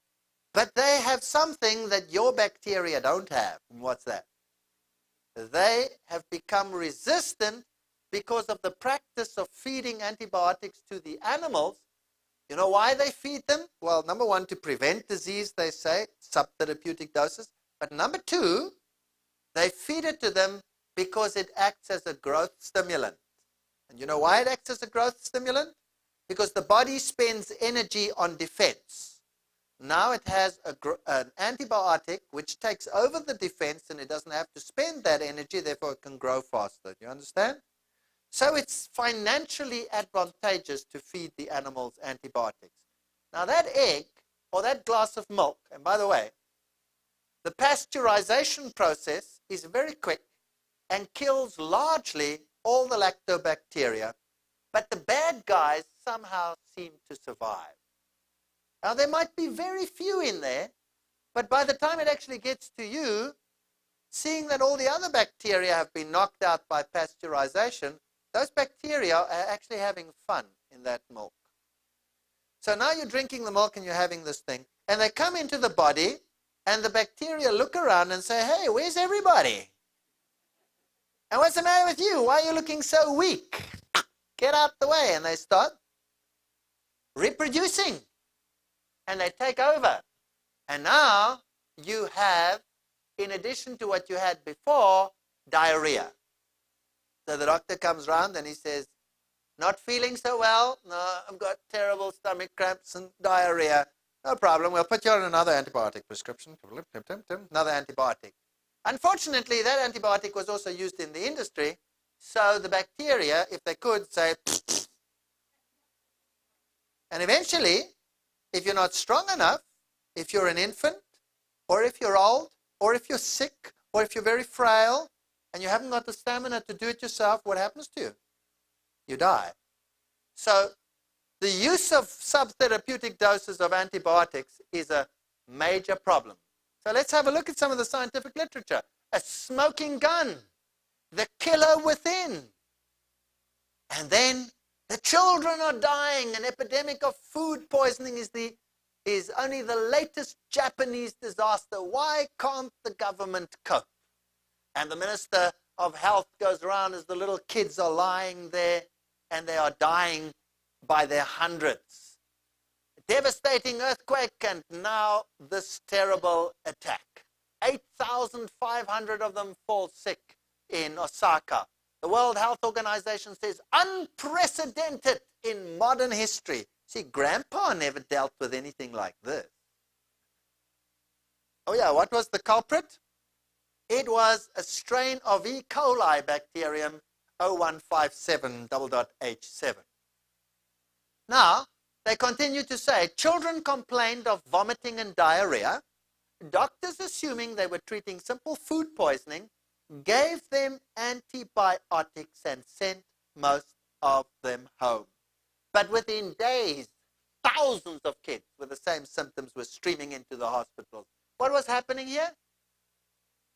but they have something that your bacteria don't have. And what's that? They have become resistant because of the practice of feeding antibiotics to the animals. You know why they feed them? Well, number one, to prevent disease, they say, subtherapeutic doses. But number two, they feed it to them because it acts as a growth stimulant. And you know why it acts as a growth stimulant? Because the body spends energy on defense. Now it has an antibiotic which takes over the defense, and it doesn't have to spend that energy, therefore it can grow faster. Do you understand? So it's financially advantageous to feed the animals antibiotics. Now that egg, or that glass of milk, and by the way, the pasteurization process is very quick and kills largely all the lactobacteria, but the bad guys somehow seem to survive. Now there might be very few in there, but by the time it actually gets to you, seeing that all the other bacteria have been knocked out by pasteurization, those bacteria are actually having fun in that milk. So now you're drinking the milk and you're having this thing, and they come into the body, and the bacteria look around and say, hey, where's everybody? And what's the matter with you? Why are you looking so weak? Get out the way. And they start reproducing. And they take over. And now you have, in addition to what you had before, diarrhea. So the doctor comes around and he says, not feeling so well? No, I've got terrible stomach cramps and diarrhea. No problem. We'll put you on another antibiotic prescription. Another antibiotic. Unfortunately, that antibiotic was also used in the industry, so the bacteria, if they could, say, and eventually, if you're not strong enough, if you're an infant, or if you're old, or if you're sick, or if you're very frail, and you haven't got the stamina to do it yourself, what happens to you? You die. So the use of subtherapeutic doses of antibiotics is a major problem. So let's have a look at some of the scientific literature. A smoking gun, the killer within. And then the children are dying. An epidemic of food poisoning is only the latest Japanese disaster. Why can't the government cope? And the Minister of Health goes around as the little kids are lying there and they are dying by their hundreds. Devastating earthquake, and now this terrible attack. 8,500 of them fall sick in Osaka. The World Health Organization says unprecedented in modern history. See, Grandpa never dealt with anything like this. Oh yeah, what was the culprit? It was a strain of E. coli bacterium 0157.H7. Now, they continue to say, children complained of vomiting and diarrhea. Doctors, assuming they were treating simple food poisoning, gave them antibiotics and sent most of them home. But within days, thousands of kids with the same symptoms were streaming into the hospitals. What was happening here?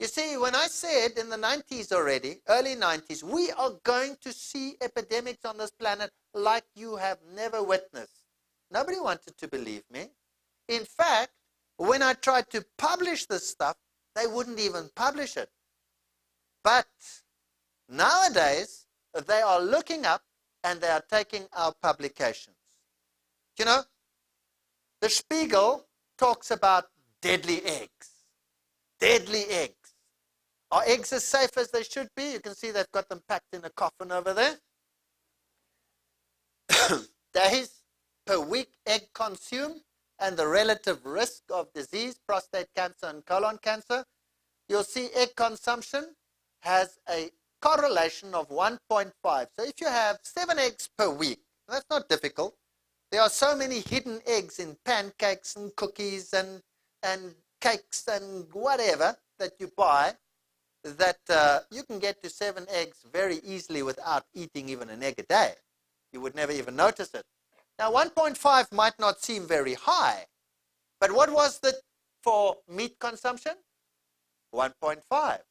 You see, when I said in the 90s already, early 90s, we are going to see epidemics on this planet like you have never witnessed. Nobody wanted to believe me. In fact, when I tried to publish this stuff, they wouldn't even publish it. But nowadays, they are looking up and they are taking our publications. You know, the Spiegel talks about deadly eggs. Deadly eggs. Are eggs as safe as they should be? You can see they've got them packed in a coffin over there. Days per week egg consumed and the relative risk of disease, prostate cancer and colon cancer. You'll see egg consumption has a correlation of 1.5. So if you have 7 eggs per week, that's not difficult. There are so many hidden eggs in pancakes and cookies and cakes and whatever that you buy that you can get to 7 eggs very easily without eating even an egg a day. You would never even notice it. Now 1.5 might not seem very high, but what was it for meat consumption? 1.5.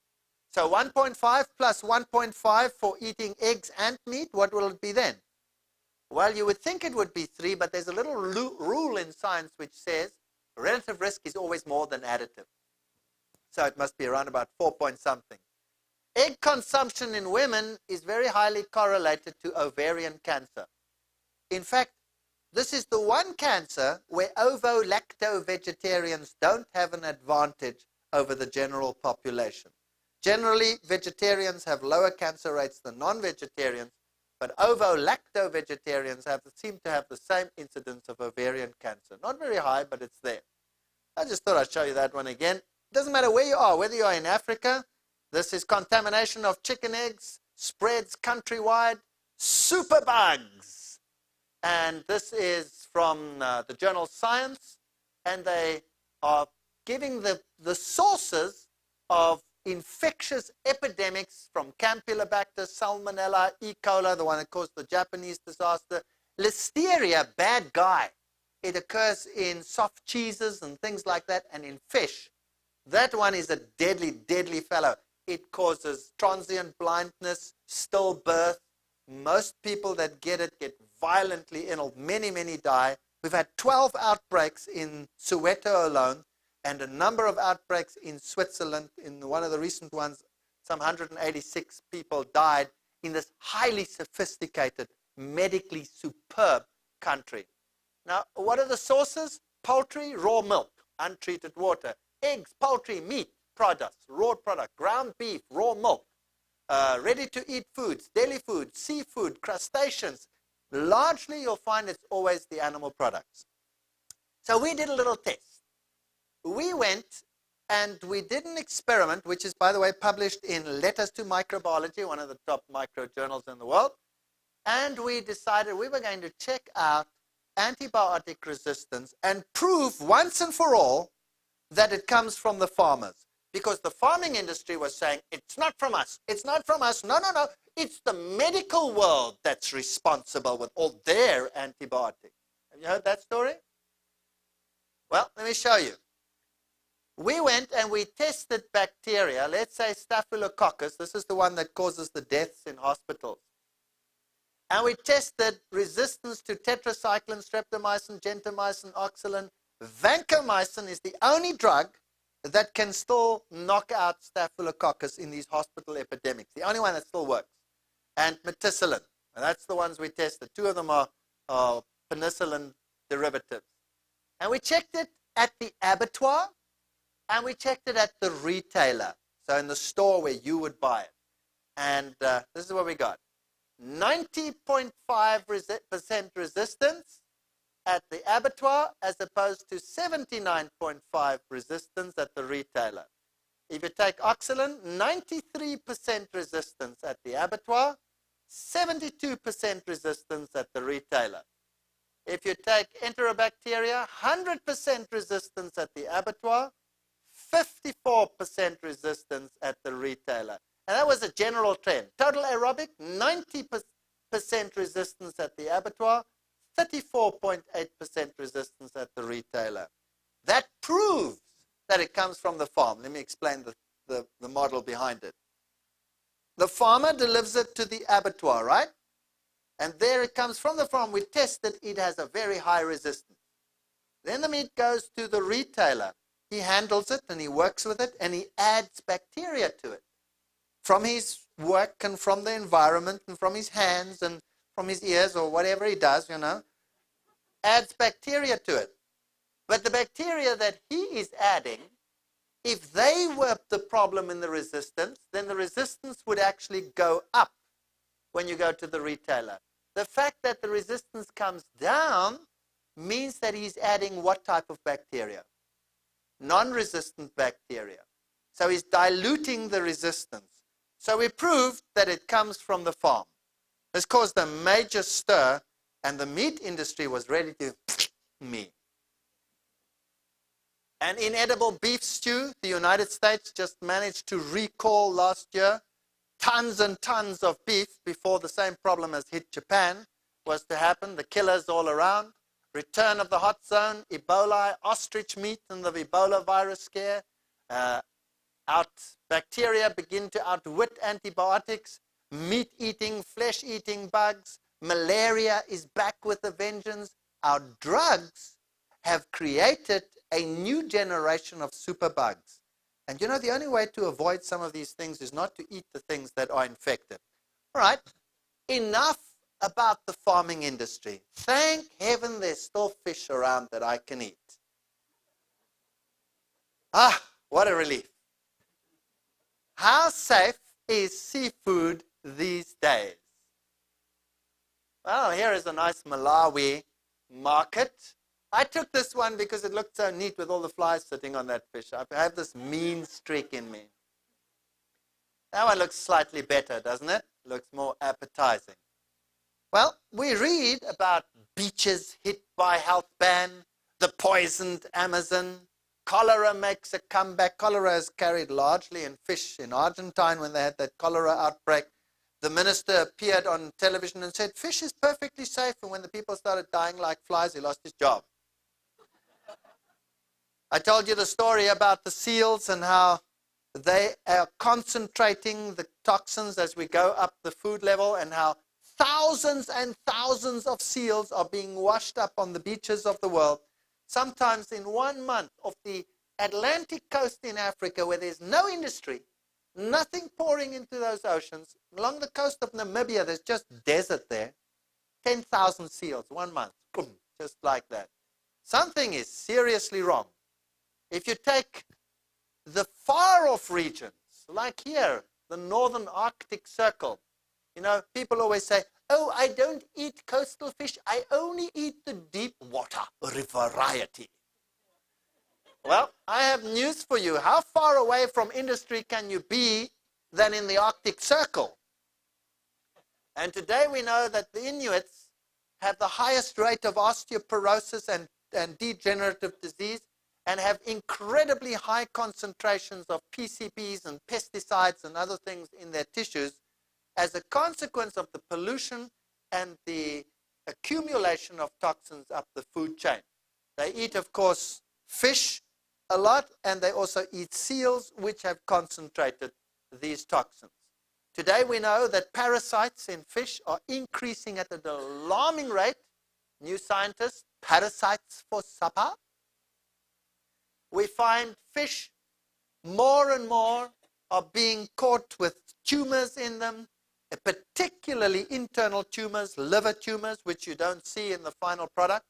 So 1.5 plus 1.5 for eating eggs and meat, what will it be then? Well, you would think it would be 3, but there's a little rule in science which says relative risk is always more than additive. So it must be around about 4 point something. Egg consumption in women is very highly correlated to ovarian cancer. In fact, this is the one cancer where ovo-lacto-vegetarians don't have an advantage over the general population. Generally, vegetarians have lower cancer rates than non-vegetarians, but ovo-lacto-vegetarians seem to have the same incidence of ovarian cancer. Not very high, but it's there. I just thought I'd show you that one again. It doesn't matter where you are, whether you are in Africa. This is contamination of chicken eggs, spreads countrywide, superbugs. And this is from the journal Science, and they are giving the sources of infectious epidemics from Campylobacter, Salmonella, E. coli, the one that caused the Japanese disaster, Listeria, bad guy. It occurs in soft cheeses and things like that, and in fish. That one is a deadly, deadly fellow. It causes transient blindness, stillbirth. Most people that get it get violently ill. Many, many die. We've had 12 outbreaks in Soweto alone, and a number of outbreaks in Switzerland. In one of the recent ones, some 186 people died in this highly sophisticated, medically superb country. Now, what are the sources? Poultry, raw milk, untreated water. Eggs, poultry, meat products, raw product, ground beef, raw milk, ready-to-eat foods, deli foods, seafood, crustaceans. Largely, you'll find it's always the animal products. So we did a little test. We went and we did an experiment, which is, by the way, published in Letters to Microbiology, one of the top micro journals in the world. And we decided we were going to check out antibiotic resistance and prove once and for all that it comes from the farmers. Because the farming industry was saying, it's not from us, it's not from us, no, no, no, it's the medical world that's responsible with all their antibiotics. Have you heard that story? Well, let me show you. We went and we tested bacteria, let's say Staphylococcus, this is the one that causes the deaths in hospitals. And we tested resistance to tetracycline, streptomycin, gentamicin, oxalin. Vancomycin is the only drug that can still knock out Staphylococcus in these hospital epidemics. The only one that still works. And methicillin. And that's the ones we tested. 2 of them are penicillin derivatives. And we checked it at the abattoir, and we checked it at the retailer. So in the store where you would buy it. And this is what we got. 90.5% resistance at the abattoir as opposed to 79.5% resistance at the retailer. If you take oxalin, 93% resistance at the abattoir, 72% resistance at the retailer. If you take enterobacteria, 100% resistance at the abattoir, 54% resistance at the retailer. And that was a general trend. Total aerobic, 90% resistance at the abattoir, 34.8% resistance at the retailer. That proves that it comes from the farm. Let me explain the model behind it. The farmer delivers it to the abattoir, right? And there it comes from the farm. We tested, it has a very high resistance. Then the meat goes to the retailer. He handles it and he works with it and he adds bacteria to it. From his work and from the environment and from his hands and from his ears or whatever he does, you know, adds bacteria to it. But the bacteria that he is adding, if they were the problem in the resistance, then the resistance would actually go up when you go to the retailer. The fact that the resistance comes down means that he's adding what type of bacteria? Non-resistant bacteria. So he's diluting the resistance. So we proved that it comes from the farm. This caused a major stir, and the meat industry was ready to me. An inedible beef stew, the United States just managed to recall last year tons and tons of beef before the same problem as hit Japan was to happen. The killers all around. Return of the hot zone, Ebola, ostrich meat and the Ebola virus scare. Bacteria begin to outwit antibiotics. Meat-eating, flesh-eating bugs. Malaria is back with a vengeance. Our drugs have created a new generation of superbugs. And you know, the only way to avoid some of these things is not to eat the things that are infected. All right, enough about the farming industry. Thank heaven there's still fish around that I can eat. Ah, what a relief. How safe is seafood these days? Well, here is a nice Malawi market. I took this one because it looked so neat with all the flies sitting on that fish. I have this mean streak in me. That one looks slightly better, doesn't it? Looks more appetizing. Well, we read about beaches hit by health ban, the poisoned Amazon, cholera makes a comeback. Cholera is carried largely in fish in Argentina when they had that cholera outbreak. The minister appeared on television and said, fish is perfectly safe. And when the people started dying like flies, he lost his job. I told you the story about the seals and how they are concentrating the toxins as we go up the food level, and how thousands and thousands of seals are being washed up on the beaches of the world. Sometimes in 1 month off the Atlantic coast in Africa, where there's no industry, nothing pouring into those oceans. Along the coast of Namibia, there's just desert there. 10,000 seals, 1 month, boom, just like that. Something is seriously wrong. If you take the far-off regions, like here, the northern Arctic Circle, you know, people always say, oh, I don't eat coastal fish, I only eat the deep water variety. Well, I have news for you. How far away from industry can you be than in the Arctic Circle? And today we know that the Inuits have the highest rate of osteoporosis and degenerative disease, and have incredibly high concentrations of PCBs and pesticides and other things in their tissues as a consequence of the pollution and the accumulation of toxins up the food chain. They eat, of course, fish a lot, and they also eat seals, which have concentrated these toxins. Today we know that parasites in fish are increasing at an alarming rate. New scientists, parasites for supper. We find fish more and more are being caught with tumors in them, particularly internal tumors, liver tumors, which you don't see in the final product.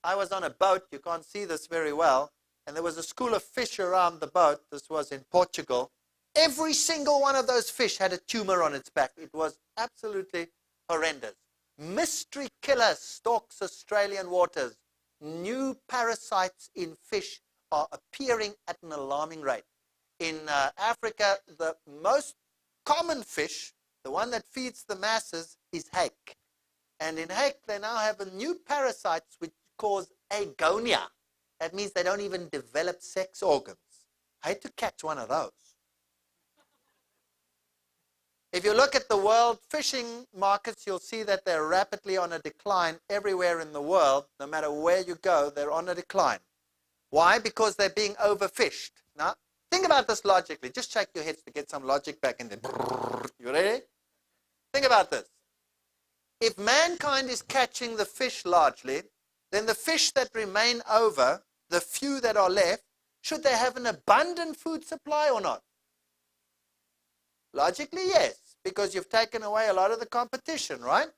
I was on a boat, you can't see this very well, and there was a school of fish around the boat. This was in Portugal. Every single one of those fish had a tumor on its back. It was absolutely horrendous. Mystery killer stalks Australian waters. New parasites in fish are appearing at an alarming rate. In Africa, the most common fish, the one that feeds the masses, is hake. And in hake, they now have a new parasites which cause agonia. That means they don't even develop sex organs. I had to catch one of those. If you look at the world fishing markets, you'll see that they're rapidly on a decline everywhere in the world. No matter where you go, they're on a decline. Why? Because they're being overfished. Now, think about this logically. Just shake your heads to get some logic back in there. You ready? Think about this. If mankind is catching the fish largely, then the fish that remain over, the few that are left, should they have an abundant food supply or not? Logically, yes, because you've taken away a lot of the competition, right?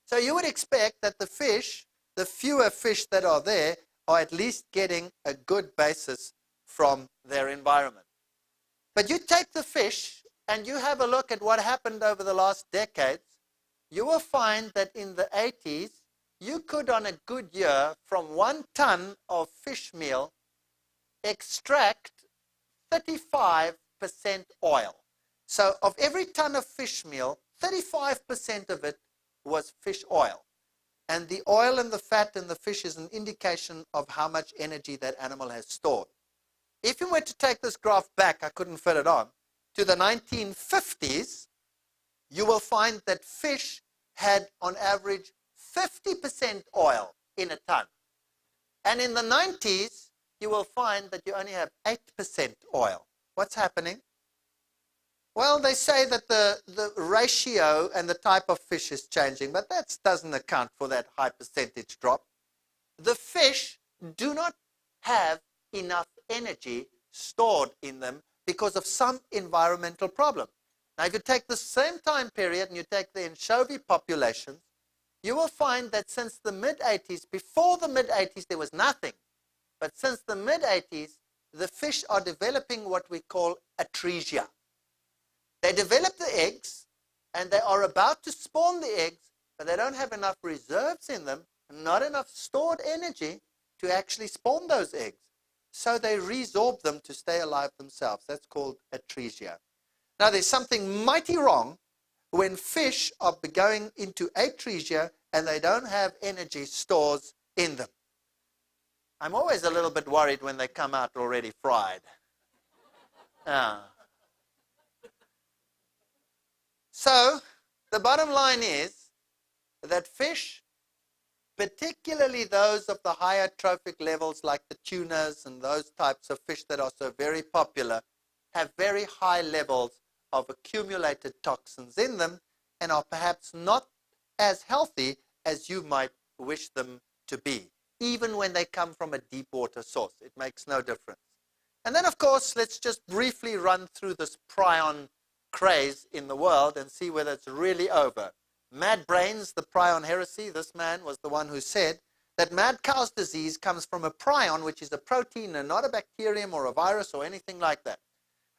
So you would expect that the fish, the fewer fish that are there, are at least getting a good basis from their environment. But you take the fish and you have a look at what happened over the last decades, you will find that in the 80s, you could, on a good year, from 1 ton of fish meal, extract 35% oil. So of every ton of fish meal, 35% of it was fish oil. And the oil and the fat in the fish is an indication of how much energy that animal has stored. If you were to take this graph back, I couldn't fit it on, to the 1950s, you will find that fish had on average 50% oil in a ton. And in the 90s, you will find that you only have 8% oil. What's happening? Well, they say that the ratio and the type of fish is changing, but that doesn't account for that high percentage drop. The fish do not have enough energy stored in them because of some environmental problem. Now, if you take the same time period and you take the anchovy populations, you will find that since the mid-80s, before the mid-80s there was nothing, but since the mid-80s, the fish are developing what we call atresia. They develop the eggs, and they are about to spawn the eggs, but they don't have enough reserves in them, not enough stored energy to actually spawn those eggs. So they resorb them to stay alive themselves. That's called atresia. Now, there's something mighty wrong when fish are going into atresia and they don't have energy stores in them. I'm always a little bit worried when they come out already fried. So, the bottom line is that fish, particularly those of the higher trophic levels like the tunas and those types of fish that are so very popular, have very high levels of accumulated toxins in them and are perhaps not as healthy as you might wish them to be, even when they come from a deep water source. It makes no difference. And then, of course, let's just briefly run through this prion craze in the world and see whether it's really over. Mad Brains, the prion heresy, this man was the one who said that mad cow's disease comes from a prion, which is a protein and not a bacterium or a virus or anything like that.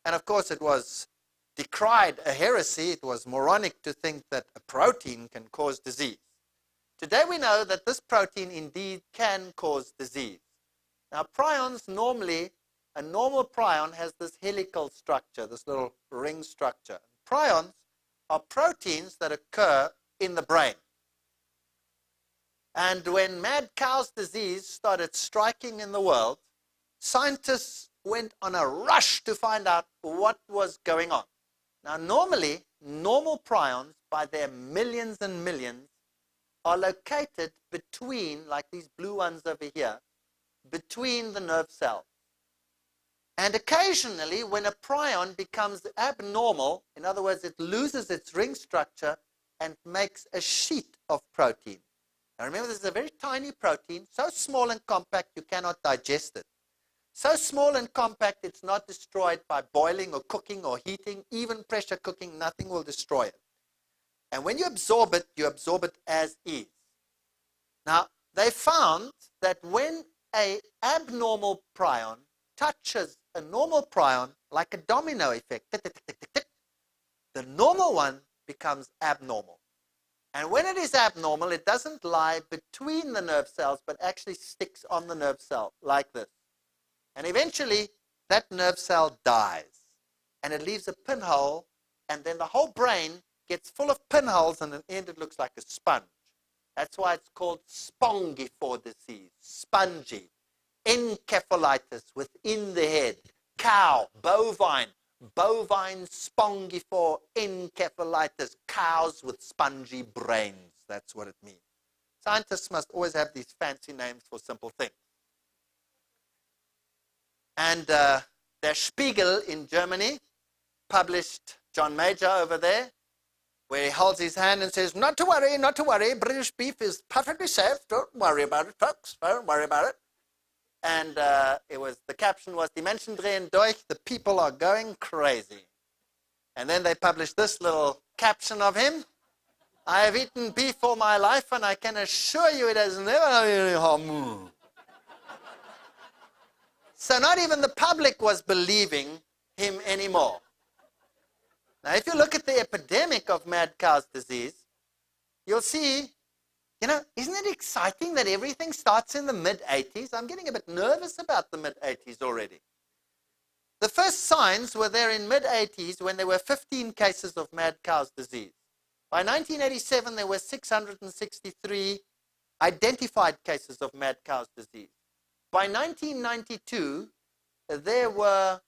And of course it was decried a heresy. It was moronic to think that a protein can cause disease. Today we know that this protein indeed can cause disease. Now prions normally, a normal prion has this helical structure, this little ring structure. Prions are proteins that occur in the brain. And when mad cow's disease started striking in the world, scientists went on a rush to find out what was going on. Now normally, normal prions, by their millions and millions, are located between, like these blue ones over here, between the nerve cells. And occasionally, when a prion becomes abnormal, in other words, it loses its ring structure and makes a sheet of protein. Now remember, this is a very tiny protein, so small and compact you cannot digest it. So small and compact it's not destroyed by boiling or cooking or heating, even pressure cooking, nothing will destroy it. And when you absorb it as is. Now, they found that when an abnormal prion touches a normal prion, like a domino effect, tick, tick, tick, tick, tick, the normal one becomes abnormal. And when it is abnormal, it doesn't lie between the nerve cells, but actually sticks on the nerve cell, like this. And eventually, that nerve cell dies. And it leaves a pinhole, and then the whole brain gets full of pinholes, and in the end, it looks like a sponge. That's why it's called spongiform disease, spongy. Encephalitis within the head, cow, bovine spongiform encephalitis, cows with spongy brains. That's what it means. Scientists must always have these fancy names for simple things. And Der Spiegel in Germany published John Major over there, where he holds his hand and says, not to worry, British beef is perfectly safe. Don't worry about it, folks. Don't worry about it. And the caption was, Die Menschen drehen durch, the people are going crazy. And then they published this little caption of him. I have eaten beef all my life, and I can assure you it has never been any harm. So not even the public was believing him anymore. Now, if you look at the epidemic of mad cow's disease, you'll see, isn't it exciting that everything starts in the mid-80s? I'm getting a bit nervous about the mid-80s already. The first signs were there in mid-80s when there were 15 cases of mad cow's disease. By 1987, there were 663 identified cases of mad cow's disease. By 1992, there were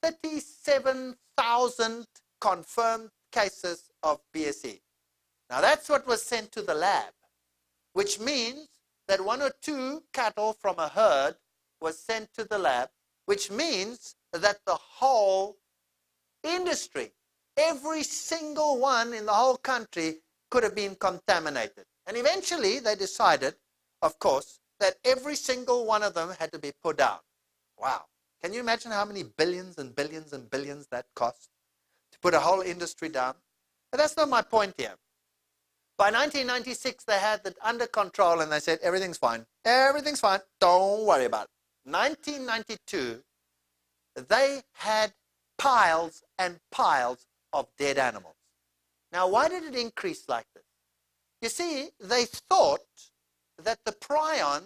37,000 confirmed cases of BSE. Now, that's what was sent to the lab, which means that 1 or 2 cattle from a herd was sent to the lab, which means that the whole industry, every single one in the whole country could have been contaminated. And eventually they decided, of course, that every single one of them had to be put down. Wow. Can you imagine how many billions and billions and billions that cost to put a whole industry down? But that's not my point here. By 1996, they had it under control and they said, everything's fine. Everything's fine. Don't worry about it. 1992, they had piles and piles of dead animals. Now, why did it increase like this? You see, they thought that the prion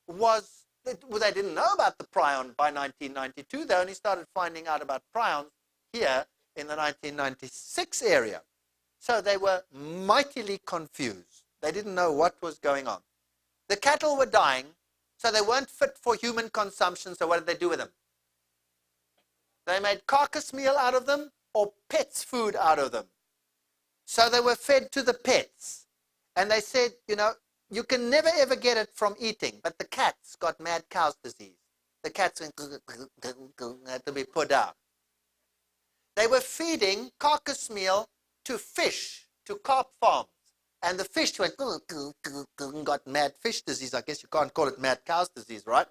was, well, they didn't know about the prion by 1992. They only started finding out about prions here in the 1996 area. So they were mightily confused. They didn't know what was going on. The cattle were dying, so they weren't fit for human consumption, so what did they do with them? They made carcass meal out of them or pets' food out of them. So they were fed to the pets. And they said, you know, you can never ever get it from eating, but the cats got mad cow's disease. The cats had to be put out. They were feeding carcass meal to fish, to carp farms. And the fish went, got mad fish disease. I guess you can't call it mad cow's disease, right?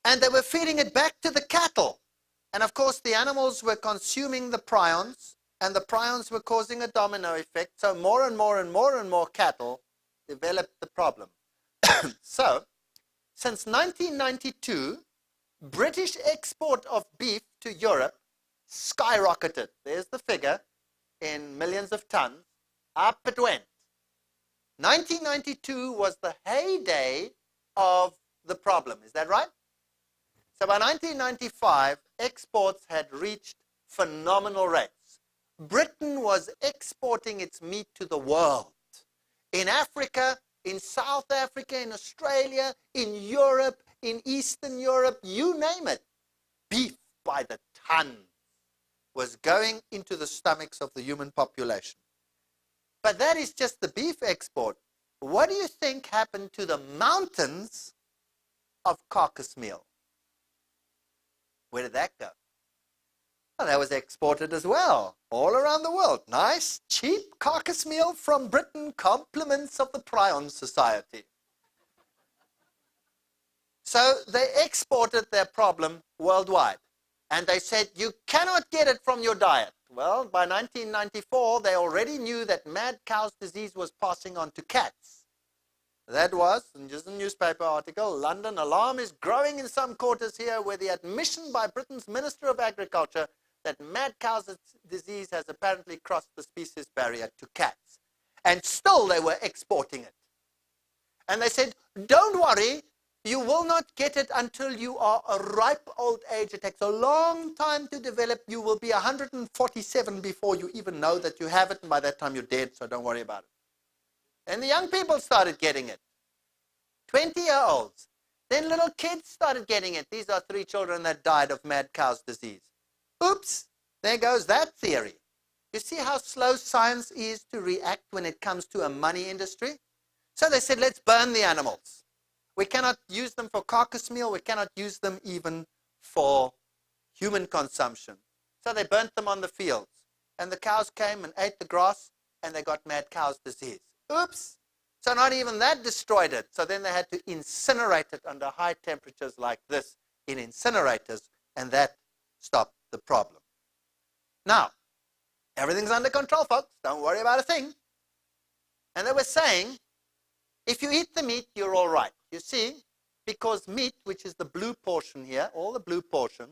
And they were feeding it back to the cattle. And of course, the animals were consuming the prions, and the prions were causing a domino effect. So more and more and more and more cattle developed the problem. So, since 1992, British export of beef to Europe skyrocketed. There's the figure in millions of tons. Up it went. 1992 was the heyday of the problem. Is that right? So by 1995, exports had reached phenomenal rates. Britain was exporting its meat to the world. In Africa, in South Africa, in Australia, in Europe, in Eastern Europe, you name it. Beef by the ton was going into the stomachs of the human population. But that is just the beef export. What do you think happened to the mountains of carcass meal? Where did that go? Well, that was exported as well, all around the world. Nice, cheap carcass meal from Britain, compliments of the Prion Society. So they exported their problem worldwide. And they said, you cannot get it from your diet. Well, by 1994, they already knew that mad cow's disease was passing on to cats. That was, and just a newspaper article, London alarm is growing in some quarters here where the admission by Britain's Minister of Agriculture that mad cow's disease has apparently crossed the species barrier to cats. And still they were exporting it. And they said, don't worry, you will not get it until you are a ripe old age. It takes a long time to develop. You will be 147 before you even know that you have it, and by that time you're dead, so don't worry about it. And the young people started getting it. 20-year-olds. Then little kids started getting it. These are 3 children that died of mad cow's disease. Oops, there goes that theory. You see how slow science is to react when it comes to a money industry? So they said, let's burn the animals. We cannot use them for carcass meal. We cannot use them even for human consumption. So they burnt them on the fields. And the cows came and ate the grass, and they got mad cow's disease. Oops. So not even that destroyed it. So then they had to incinerate it under high temperatures like this in incinerators, and that stopped the problem. Now, everything's under control, folks. Don't worry about a thing. And they were saying, if you eat the meat, you're all right. You see, because meat, which is the blue portion here, all the blue portion,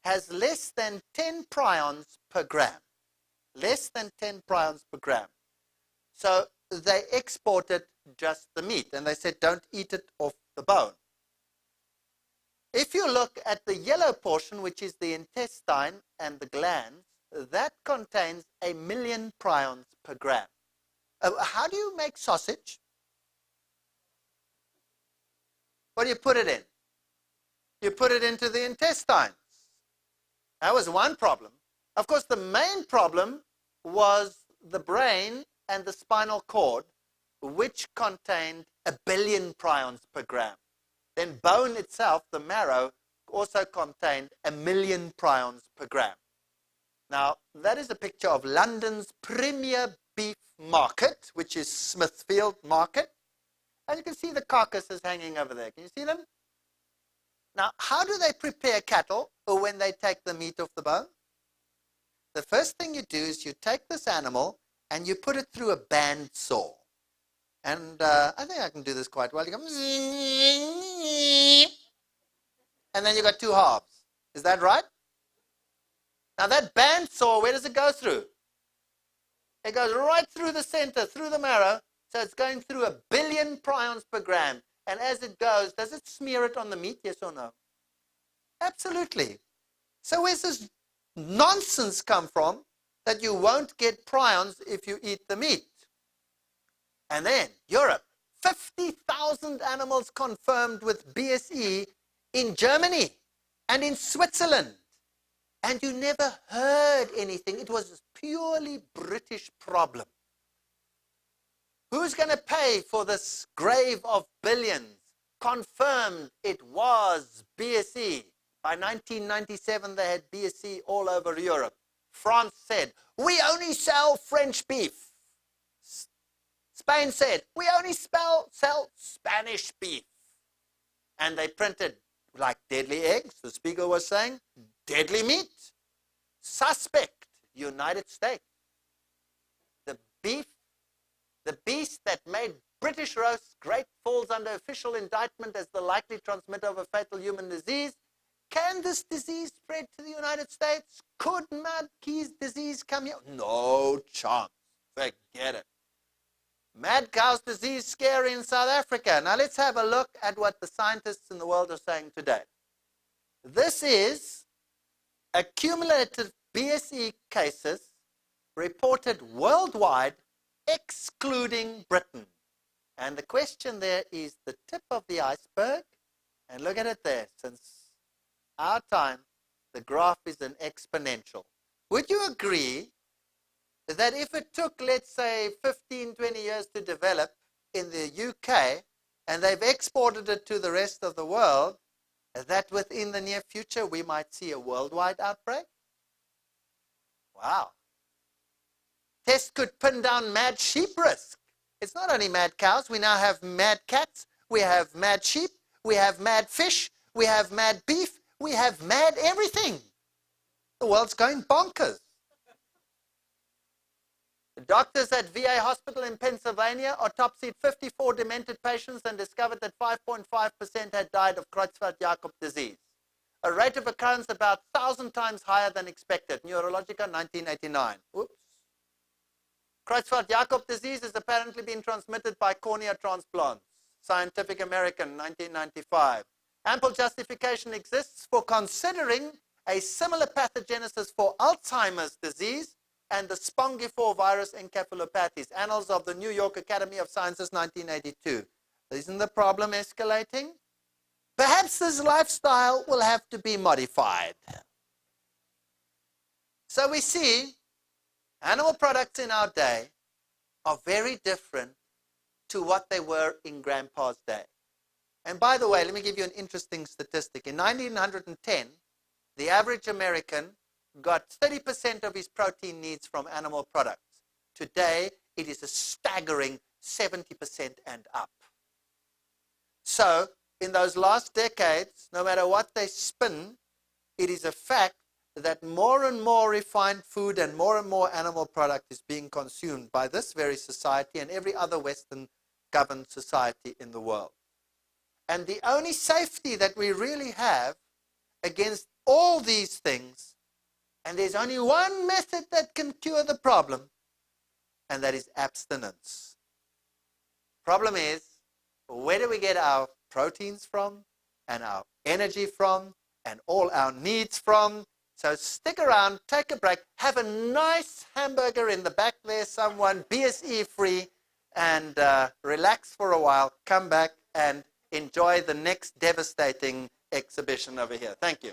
has less than 10 prions per gram. Less than 10 prions per gram. So they exported just the meat, and they said, don't eat it off the bone. If you look at the yellow portion, which is the intestine and the glands, that contains 1 million prions per gram. How do you make sausage? What do you put it in? You put it into the intestines. That was one problem. Of course, the main problem was the brain and the spinal cord, which contained 1 billion prions per gram. Then bone itself, the marrow, also contained 1 million prions per gram. Now, that is a picture of London's premier beef market, which is Smithfield Market. And you can see the carcasses hanging over there. Can you see them? Now, how do they prepare cattle or when they take the meat off the bone? The first thing you do is you take this animal and you put it through a bandsaw. And I think I can do this quite well. You go, and then you got 2 halves. Is that right? Now that bandsaw, where does it go through? It goes right through the center, through the marrow. So it's going through 1 billion prions per gram. And as it goes, does it smear it on the meat, yes or no? Absolutely. So where's this nonsense come from that you won't get prions if you eat the meat? And then Europe, 50,000 animals confirmed with BSE in Germany and in Switzerland. And you never heard anything. It was a purely British problem. Who's going to pay for this grave of billions? Confirmed it was BSE. By 1997, they had BSE all over Europe. France said, we only sell French beef. Spain said, we only sell Spanish beef. And they printed like deadly eggs, the Spiegel was saying, deadly meat. Suspect, United States. The beast that made British roasts great falls under official indictment as the likely transmitter of a fatal human disease. Can this disease spread to the United States? Could mad cow's disease come here? No chance. Forget it. Mad cow's disease scary in South Africa. Now let's have a look at what the scientists in the world are saying today. This is accumulated BSE cases reported worldwide, excluding Britain. And the question there is the tip of the iceberg. And look at it there. Since our time, the graph is an exponential. Would you agree that if it took, let's say, 15, 20 years to develop in the UK, and they've exported it to the rest of the world, that within the near future we might see a worldwide outbreak? Wow. Test could pin down mad sheep risk. It's not only mad cows. We now have mad cats. We have mad sheep. We have mad fish. We have mad beef. We have mad everything. The world's going bonkers. The doctors at VA Hospital in Pennsylvania autopsied 54 demented patients and discovered that 5.5% had died of Creutzfeldt-Jakob disease. A rate of occurrence about 1,000 times higher than expected. Neurologica, 1989. Oops. Creutzfeldt-Jakob disease has apparently been transmitted by cornea transplants. Scientific American, 1995. Ample justification exists for considering a similar pathogenesis for Alzheimer's disease and the spongiform virus encephalopathies. Annals of the New York Academy of Sciences, 1982. Isn't the problem escalating? Perhaps this lifestyle will have to be modified. So we see animal products in our day are very different to what they were in Grandpa's day. And by the way, let me give you an interesting statistic. In 1910, the average American got 30% of his protein needs from animal products. Today, it is a staggering 70% and up. So, in those last decades, no matter what they spin, it is a fact that more and more refined food and more animal product is being consumed by this very society and every other Western governed society in the world. And the only safety that we really have against all these things, and there's only one method that can cure the problem, and that is abstinence. Problem is, where do we get our proteins from, and our energy from, and all our needs from? So stick around, take a break, have a nice hamburger in the back there, someone, BSE free, and relax for a while, come back and enjoy the next devastating exhibition over here. Thank you.